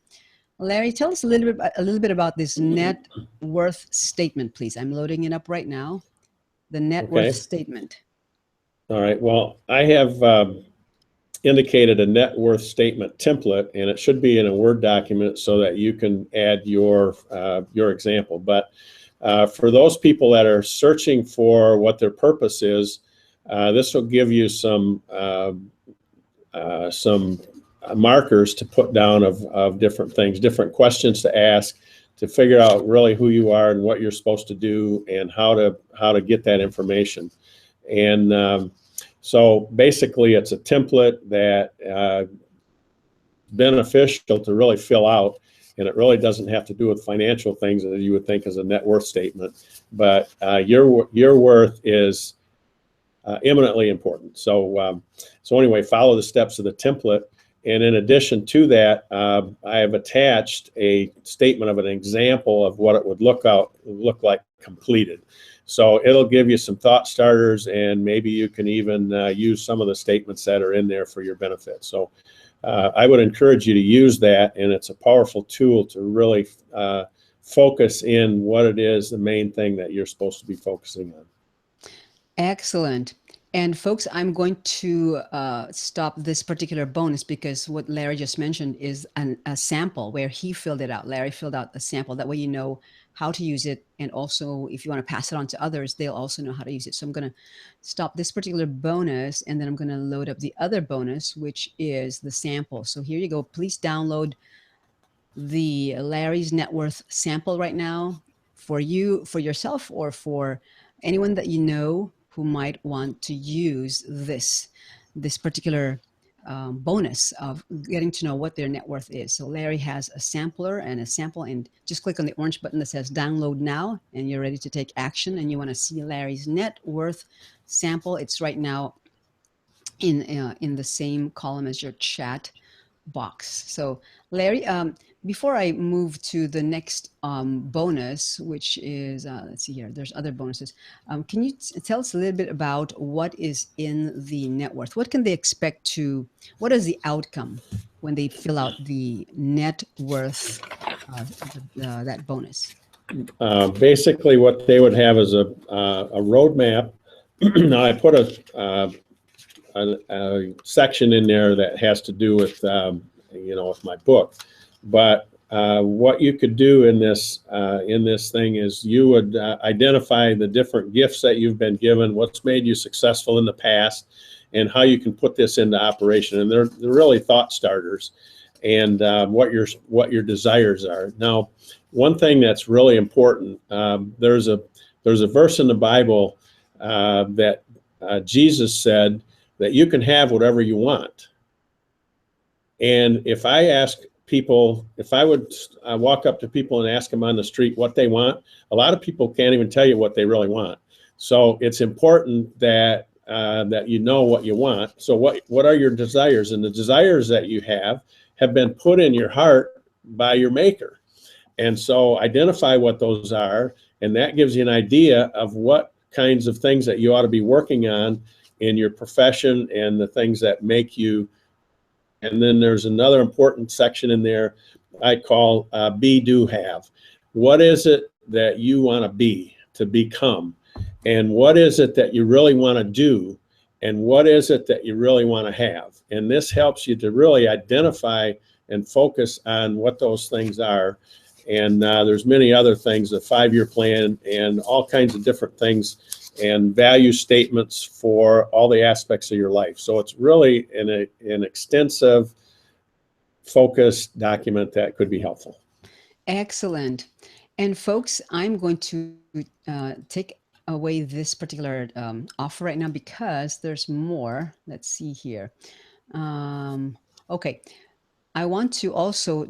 Larry, tell us a little bit about this net worth statement, please. I'm loading it up right now. The net worth statement. All right. Well, I have indicated a net worth statement template, and it should be in a Word document so that you can add your example. But for those people that are searching for what their purpose is, this will give you some markers to put down of different things, different questions to ask to figure out really who you are and what you're supposed to do and how to get that information. And so basically it's a template that beneficial to really fill out, and it really doesn't have to do with financial things that you would think is a net worth statement, but your worth is eminently important. So anyway, follow the steps of the template. And in addition to that, I have attached a statement of an example of what it would look like completed. So it'll give you some thought starters, and maybe you can even use some of the statements that are in there for your benefit. So I would encourage you to use that, and it's a powerful tool to really focus in what it is, the main thing that you're supposed to be focusing on. Excellent. And folks, I'm going to stop this particular bonus because what Larry just mentioned is a sample where he filled it out. Larry filled out a sample. That way you know how to use it. And also, if you want to pass it on to others, they'll also know how to use it. So I'm going to stop this particular bonus, and then I'm going to load up the other bonus, which is the sample. So here you go. Please download the Larry's net worth sample right now for you, for yourself, or for anyone that you know who might want to use this particular bonus of getting to know what their net worth is. So Larry has a sampler and a sample, and just click on the orange button that says download now, and you're ready to take action, and you want to see Larry's net worth sample. It's right now in the same column as your chat box. So Larry, before I move to the next bonus, which is, let's see here, there's other bonuses. Can you tell us a little bit about what is in the net worth? What can they expect to, what is the outcome when they fill out the net worth, that bonus? Basically, what they would have is a roadmap. Now, I put a section in there that has to do with with my book, but what you could do in this thing is you would identify the different gifts that you've been given, what's made you successful in the past, and how you can put this into operation. And they're really thought starters, and what your desires are. Now, one thing that's really important, there's a verse in the Bible that Jesus said that you can have whatever you want. And if I ask people, if I would walk up to people and ask them on the street what they want, a lot of people can't even tell you what they really want. So it's important that that you know what you want. So what are your desires? And the desires that you have been put in your heart by your maker. And so identify what those are, and that gives you an idea of what kinds of things that you ought to be working on in your profession and the things that make you. And then there's another important section in there I call be, do, have. What is it that you want to be, to become? And what is it that you really want to do? And what is it that you really want to have? And this helps you to really identify and focus on what those things are. And there's many other things, a 5-year plan and all kinds of different things, and value statements for all the aspects of your life. So it's really an extensive, focused document that could be helpful. Excellent. And folks, I'm going to take away this particular offer right now because there's more. Let's see here. Okay. I want to also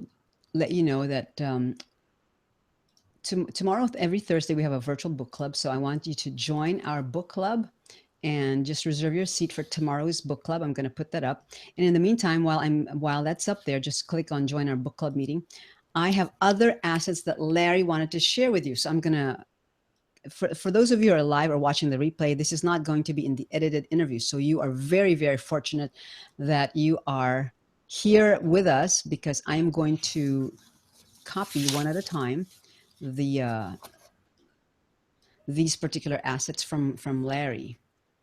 let you know that tomorrow, every Thursday, we have a virtual book club. So I want you to join our book club and just reserve your seat for tomorrow's book club. I'm going to put that up. And in the meantime, while that's up there, just click on join our book club meeting. I have other assets that Larry wanted to share with you. So I'm going to, for those of you who are live or watching the replay, this is not going to be in the edited interview. So you are very, very fortunate that you are here with us, because I am going to copy one at a time these particular assets from Larry.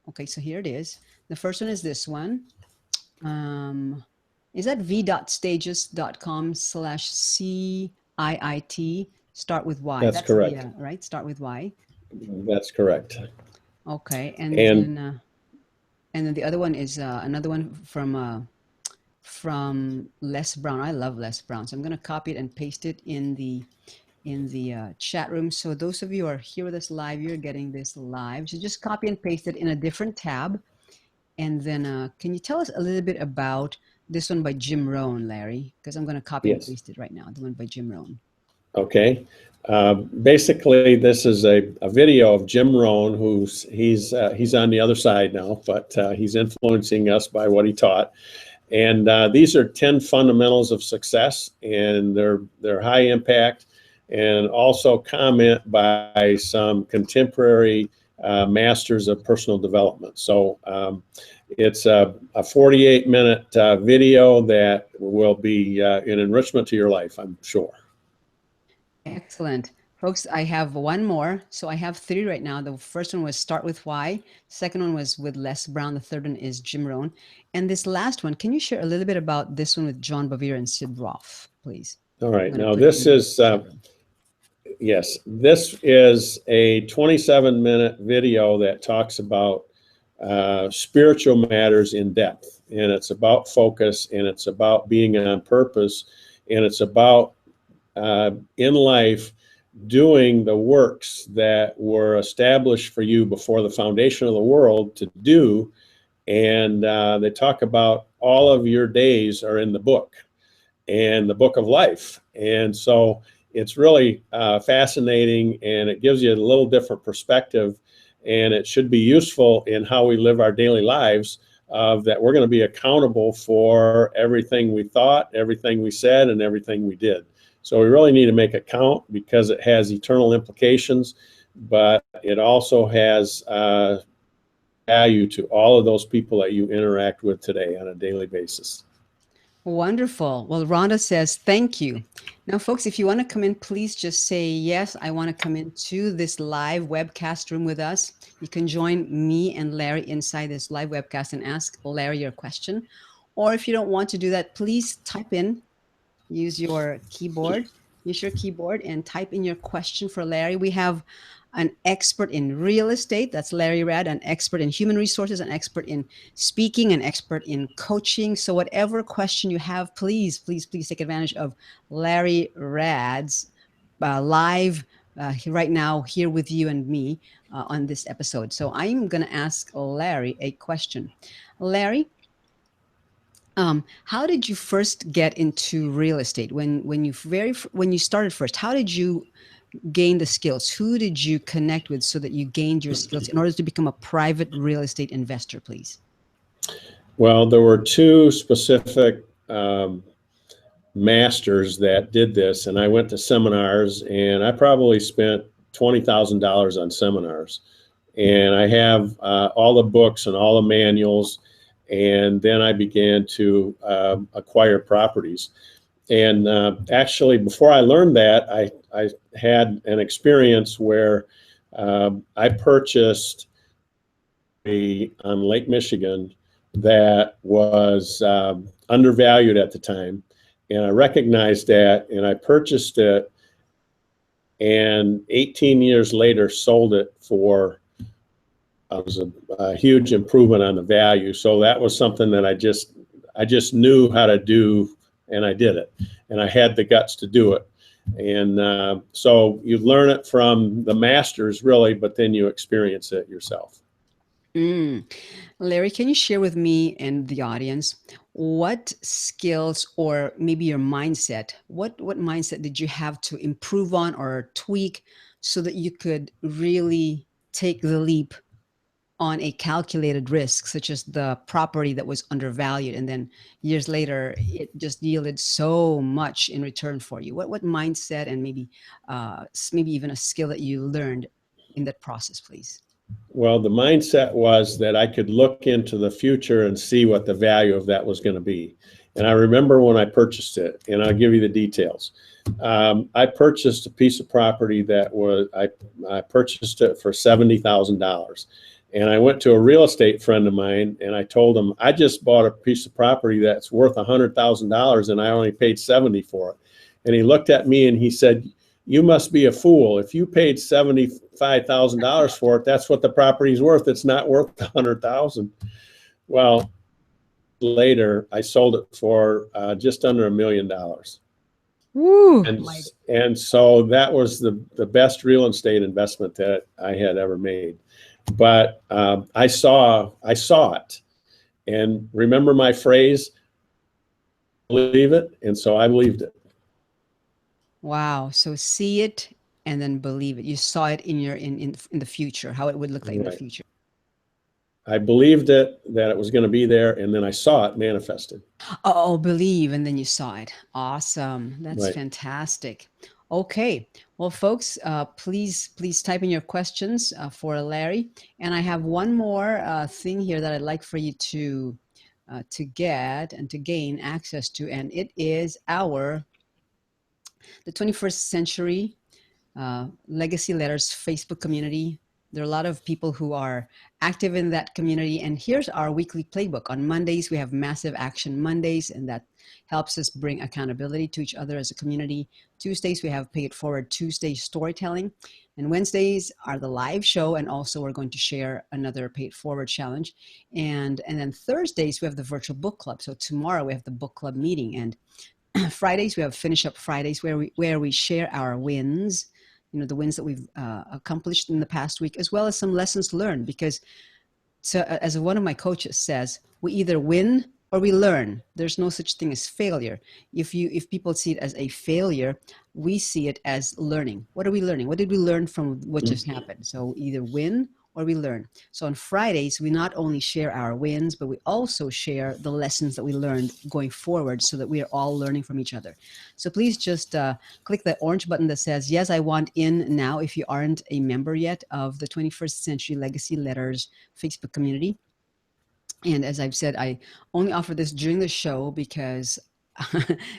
Okay, so here it is. The first one is this one. Is that v.stages.com/CIIT, start with Y? That's correct. Right, start with Y. That's correct. Okay, and then the other one is another one from Les Brown. I love Les Brown, so I'm going to copy it and paste it in the chat room. So those of you who are here with us live, you're getting this live. So just copy and paste it in a different tab. And then can you tell us a little bit about this one by Jim Rohn, Larry? Because I'm going to copy and paste it right now, the one by Jim Rohn. Okay. Basically, this is a video of Jim Rohn, he's on the other side now, but he's influencing us by what he taught. And these are 10 fundamentals of success, and they're high impact, and also comment by some contemporary masters of personal development. So it's a 48-minute video that will be an enrichment to your life, I'm sure. Excellent. Folks, I have one more. So I have 3 right now. The first one was Start With Why. Second one was with Les Brown. The third one is Jim Rohn. And this last one, can you share a little bit about this one with John Bevere and Sid Roth, please? All right. Now this is, yes, this is a 27-minute video that talks about spiritual matters in depth. And it's about focus, and it's about being on purpose, and it's about in life doing the works that were established for you before the foundation of the world to do, and they talk about all of your days are in the book and the book of life. And so it's really fascinating, and it gives you a little different perspective, and it should be useful in how we live our daily lives, that we're going to be accountable for everything we thought, everything we said, and everything we did. So we really need to make a count, because it has eternal implications, but it also has value to all of those people that you interact with today on a daily basis. Wonderful. Well, Rhonda says, thank you. Now, folks, if you want to come in, please just say, yes, I want to come into this live webcast room with us. You can join me and Larry inside this live webcast and ask Larry your question. Or if you don't want to do that, please type in, use your keyboard and type in your question for Larry. We have an expert in real estate, that's Larry Raad, an expert in human resources, an expert in speaking, an expert in coaching. So whatever question you have, please, please, please take advantage of Larry Raad's live right now here with you and me on this episode. So I'm going to ask Larry a question. Larry, how did you first get into real estate? When you started first, how did you gain the skills? Who did you connect with so that you gained your skills in order to become a private real estate investor, please? Well, there were two specific masters that did this, and I went to seminars, and I probably spent $20,000 on seminars. And I have all the books and all the manuals, and then I began to acquire properties. And actually, before I learned that, I had an experience where I purchased on Lake Michigan that was undervalued at the time. And I recognized that, and I purchased it, and 18 years later sold it for was a huge improvement on the value. So that was something that I just knew how to do, and I did it, and I had the guts to do it. And so you learn it from the masters, really, but then you experience it yourself. Larry, can you share with me and the audience what skills, or maybe your mindset, what mindset did you have to improve on or tweak so that you could really take the leap on a calculated risk, such as the property that was undervalued, and then years later it just yielded so much in return for you? What mindset, and maybe even a skill that you learned in that process, please? Well, the mindset was that I could look into the future and see what the value of that was going to be. And I remember when I purchased it, and I'll give you the details. I purchased a piece of property that I purchased it for $70,000. And I went to a real estate friend of mine, and I told him, I just bought a piece of property that's worth $100,000, and I only paid 70 for it. And he looked at me and he said, you must be a fool. If you paid $75,000 for it, that's what the property's worth. It's not worth $100,000. Well, later I sold it for just under $1 million. Woo, and so that was the best real estate investment that I had ever made. But I saw it, and remember my phrase, believe it, and so I believed it. Wow. So see it and then believe it. You saw it in the future, how it would look like in the future. I believed it, that it was going to be there, and then I saw it manifested. Oh, believe, and then you saw it. Awesome. That's fantastic. Okay. Well, folks, please type in your questions for Larry. And I have one more thing here that I'd like for you to get and to gain access to, and it is the 21st Century Legacy Letters Facebook community. There are a lot of people who are active in that community. And here's our weekly playbook. On Mondays, we have Massive Action Mondays, and that helps us bring accountability to each other as a community. Tuesdays, we have Pay It Forward Tuesday storytelling. And Wednesdays are the live show, and also we're going to share another Pay It Forward challenge. And then Thursdays, we have the virtual book club. So tomorrow we have the book club meeting. And Fridays, we have Finish Up Fridays, where we share our wins, the wins that we've accomplished in the past week, as well as some lessons learned, because So as one of my coaches says, we either win or we learn. There's no such thing as failure. If people see it as a failure, we see it as learning. What are we learning? What did we learn from what just happened? So either win or we learn. So on Fridays, we not only share our wins, but we also share the lessons that we learned going forward so that we are all learning from each other. So please just click the orange button that says, yes, I want in now if you aren't a member yet of the 21st Century Legacy Letters Facebook community. And as I've said, I only offer this during the show because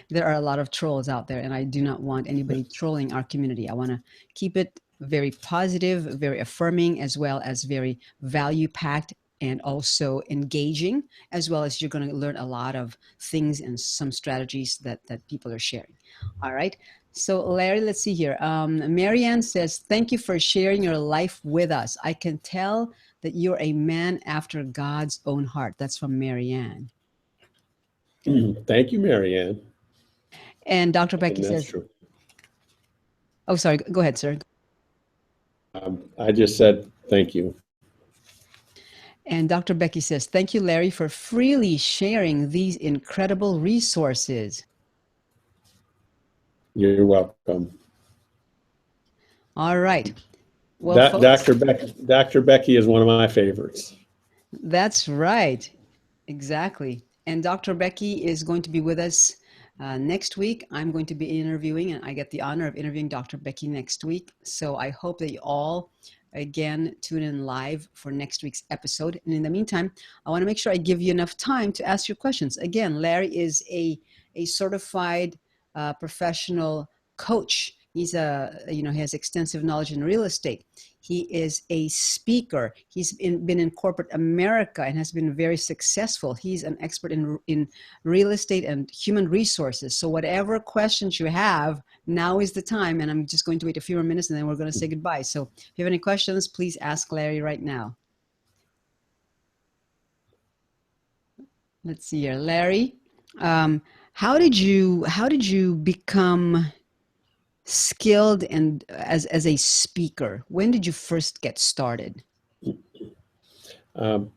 there are a lot of trolls out there, and I do not want anybody trolling our community. I want to keep it very positive, very affirming, as well as very value packed and also engaging, as well as you're going to learn a lot of things and some strategies that people are sharing. All right. So, Larry, let's see here. Marianne says, thank you for sharing your life with us. I can tell that you're a man after God's own heart. That's from Marianne. Thank you, Marianne. And Dr. Becky And that's says, true. oh, sorry, go ahead, sir. I just said thank you. And Dr. Becky says, thank you, Larry, for freely sharing these incredible resources. You're welcome. All right. Well, folks, Dr. Becky is one of my favorites. that's right. Exactly. And Dr. Becky is going to be with us next week. I'm going to be interviewing, and I get the honor of interviewing Dr. Becky next week. So I hope that you all, again, tune in live for next week's episode. And in the meantime, I want to make sure I give you enough time to ask your questions. Again, Larry is a certified professional coach. He's he has extensive knowledge in real estate. He is a speaker. He's been in corporate America and has been very successful. He's an expert in real estate and human resources. So whatever questions you have, now is the time. And I'm just going to wait a few more minutes and then we're going to say goodbye. So if you have any questions, please ask Larry right now. Let's see here. Larry, how did you become skilled and as a speaker? When did you first get started?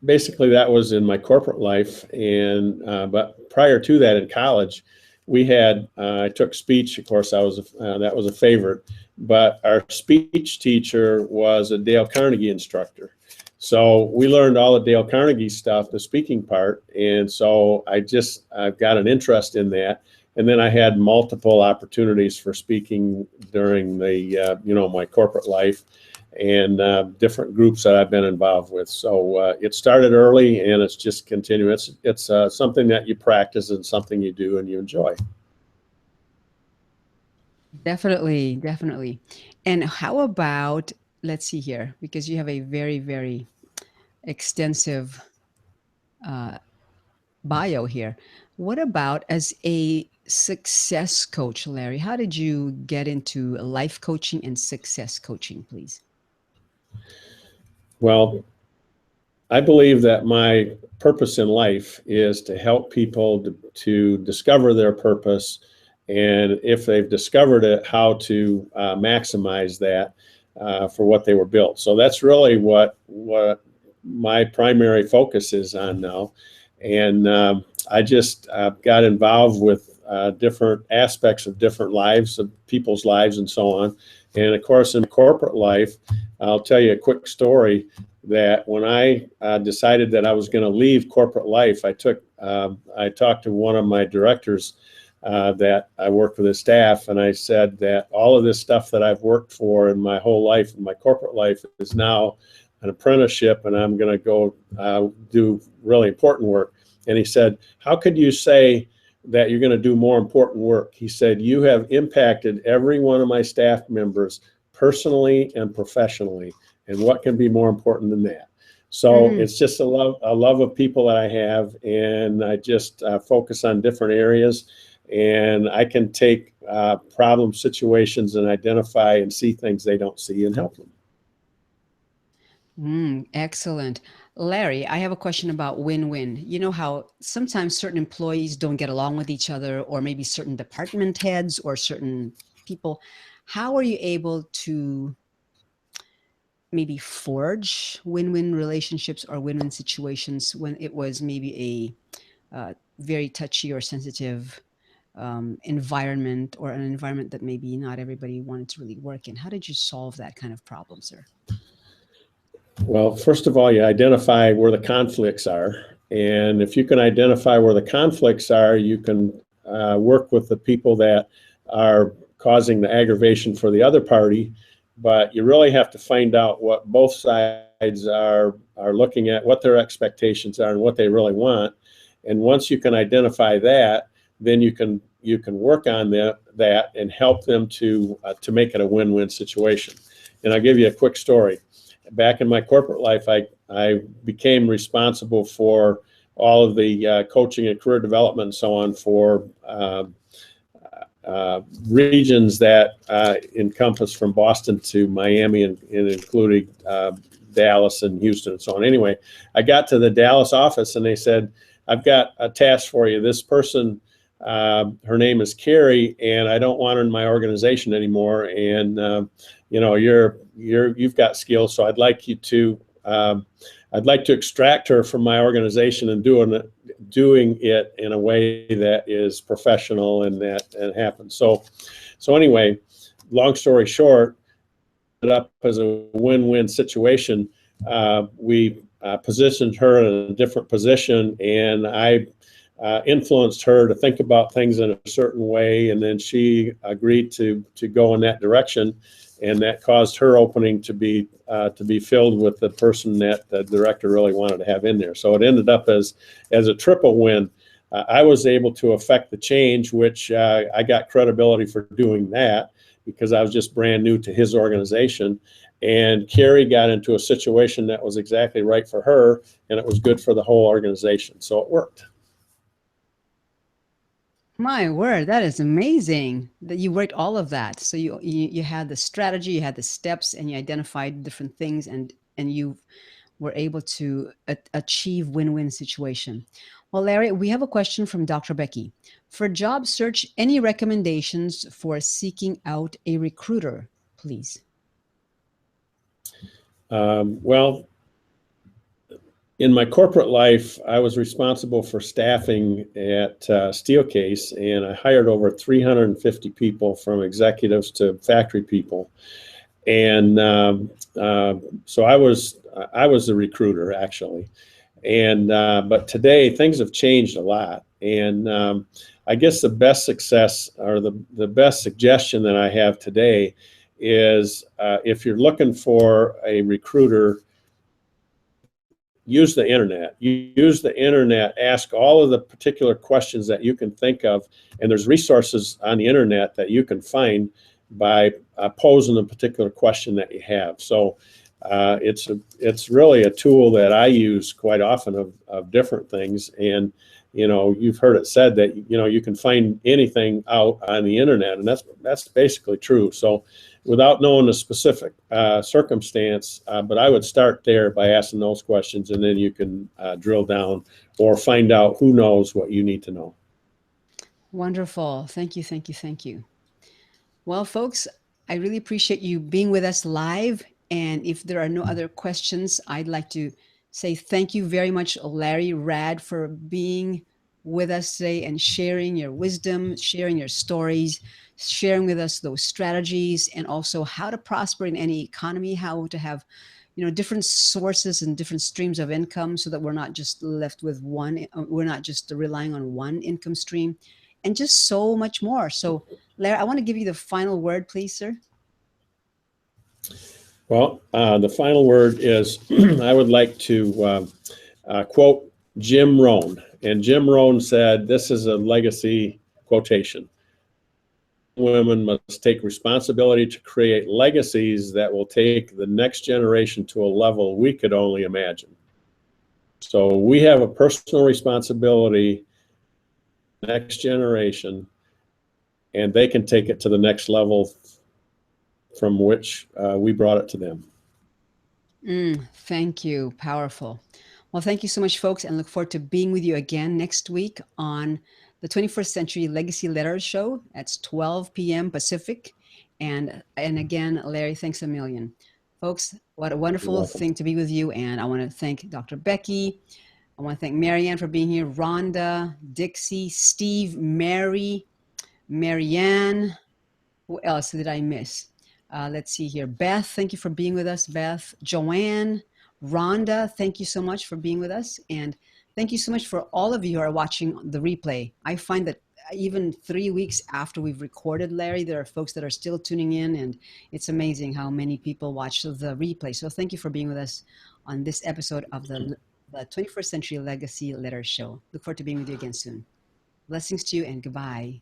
Basically, that was in my corporate life, and but prior to that, in college, we had I took speech. Of course, that was a favorite, but our speech teacher was a Dale Carnegie instructor. So we learned all the Dale Carnegie stuff, the speaking part, and so I've got an interest in that. And then I had multiple opportunities for speaking during the my corporate life and different groups that I've been involved with. So it started early and it's just continuing. It's something that you practice and something you do and you enjoy. Definitely, definitely. And how about, let's see here, because you have a very, very extensive bio here. What about as a success coach, Larry? How did you get into life coaching and success coaching, please? Well, I believe that my purpose in life is to help people to discover their purpose, and if they've discovered it, how to maximize that for what they were built. So that's really what my primary focus is on now. And I just got involved with different aspects of different lives, of people's lives and so on. And of course, in corporate life, I'll tell you a quick story that when I decided that I was going to leave corporate life, I talked to one of my directors that I worked with his staff, and I said that all of this stuff that I've worked for in my whole life, in my corporate life, is now an apprenticeship, and I'm going to go do really important work. And he said, how could you say that you're going to do more important work? He said, you have impacted every one of my staff members personally and professionally. And what can be more important than that? So it's just a love of people that I have, and I just focus on different areas, and I can take problem situations and identify and see things they don't see and help them. Excellent. Larry, I have a question about win-win. You know how sometimes certain employees don't get along with each other, or maybe certain department heads or certain people. How are you able to maybe forge win-win relationships or win-win situations when it was maybe a very touchy or sensitive environment, or an environment that maybe not everybody wanted to really work in? How did you solve that kind of problem, sir? Well, first of all, you identify where the conflicts are. And if you can identify where the conflicts are, you can work with the people that are causing the aggravation for the other party. But you really have to find out what both sides are looking at, what their expectations are, and what they really want. And once you can identify that, then you can work on that and help them to make it a win-win situation. And I'll give you a quick story. Back in my corporate life, I became responsible for all of the coaching and career development and so on for regions that encompass from Boston to Miami, and including Dallas and Houston and so on. Anyway, I got to the Dallas office and they said, "I've got a task for you. This person, her name is Carrie, and I don't want her in my organization anymore. And you've got skills, so I'd like to extract her from my organization and doing it in a way that is professional and that happens." So anyway, long story short, it up as a win-win situation. We positioned her in a different position, and I influenced her to think about things in a certain way, and then she agreed to go in that direction, and that caused her opening to be filled with the person that the director really wanted to have in there. So it ended up as a triple win. I was able to affect the change, which I got credibility for doing that because I was just brand new to his organization. And Carrie got into a situation that was exactly right for her, and it was good for the whole organization. So it worked. My word, that is amazing that you worked all of that. So you had the strategy, you had the steps, and you identified different things, and you were able to achieve win-win situation. Well, Larry, we have a question from Dr. Becky. For job search, any recommendations for seeking out a recruiter, please? Well, in my corporate life, I was responsible for staffing at Steelcase, and I hired over 350 people, from executives to factory people. And so I was the recruiter, actually. And but today things have changed a lot, and I guess the best success, or the best suggestion that I have today is if you're looking for a recruiter, use the internet. Use the internet. Ask all of the particular questions that you can think of, and there's resources on the internet that you can find by posing a particular question that you have. So it's really a tool that I use quite often of different things. And you've heard it said that you can find anything out on the internet, and that's basically true. So without knowing the specific circumstance, but I would start there by asking those questions, and then you can drill down or find out who knows what you need to know. Wonderful. Thank you, thank you, thank you. Well, folks, I really appreciate you being with us live. And if there are no other questions, I'd like to say thank you very much, Larry Raad, for being with us today and sharing your wisdom, sharing your stories, sharing with us those strategies, and also how to prosper in any economy, how to have different sources and different streams of income, so that we're not just left with one, we're not just relying on one income stream, and just so much more. So Larry, I want to give you the final word, please, sir. Well, the final word is I would like to quote Jim Rohn. And Jim Rohn said, this is a legacy quotation: women must take responsibility to create legacies that will take the next generation to a level we could only imagine. So we have a personal responsibility, next generation, and they can take it to the next level from which we brought it to them. Thank you. Powerful. Well, thank you so much, folks, and look forward to being with you again next week on the 21st Century Legacy Letters Show. That's 12 p.m. Pacific. And again, Larry, thanks a million. Folks, what a You're wonderful welcome. thing to be with you. And I want to thank Dr. Becky. I want to thank Marianne for being here, Rhonda, Dixie, Steve, Mary, Marianne. Who else did I miss? Let's see here. Beth, thank you for being with us. Beth, Joanne, Rhonda, thank you so much for being with us. And thank you so much for all of you who are watching the replay. I find that even 3 weeks after we've recorded, Larry, there are folks that are still tuning in, and it's amazing how many people watch the replay. So thank you for being with us on this episode of the 21st Century Legacy Letter Show. Look forward to being with you again soon. Blessings to you and goodbye.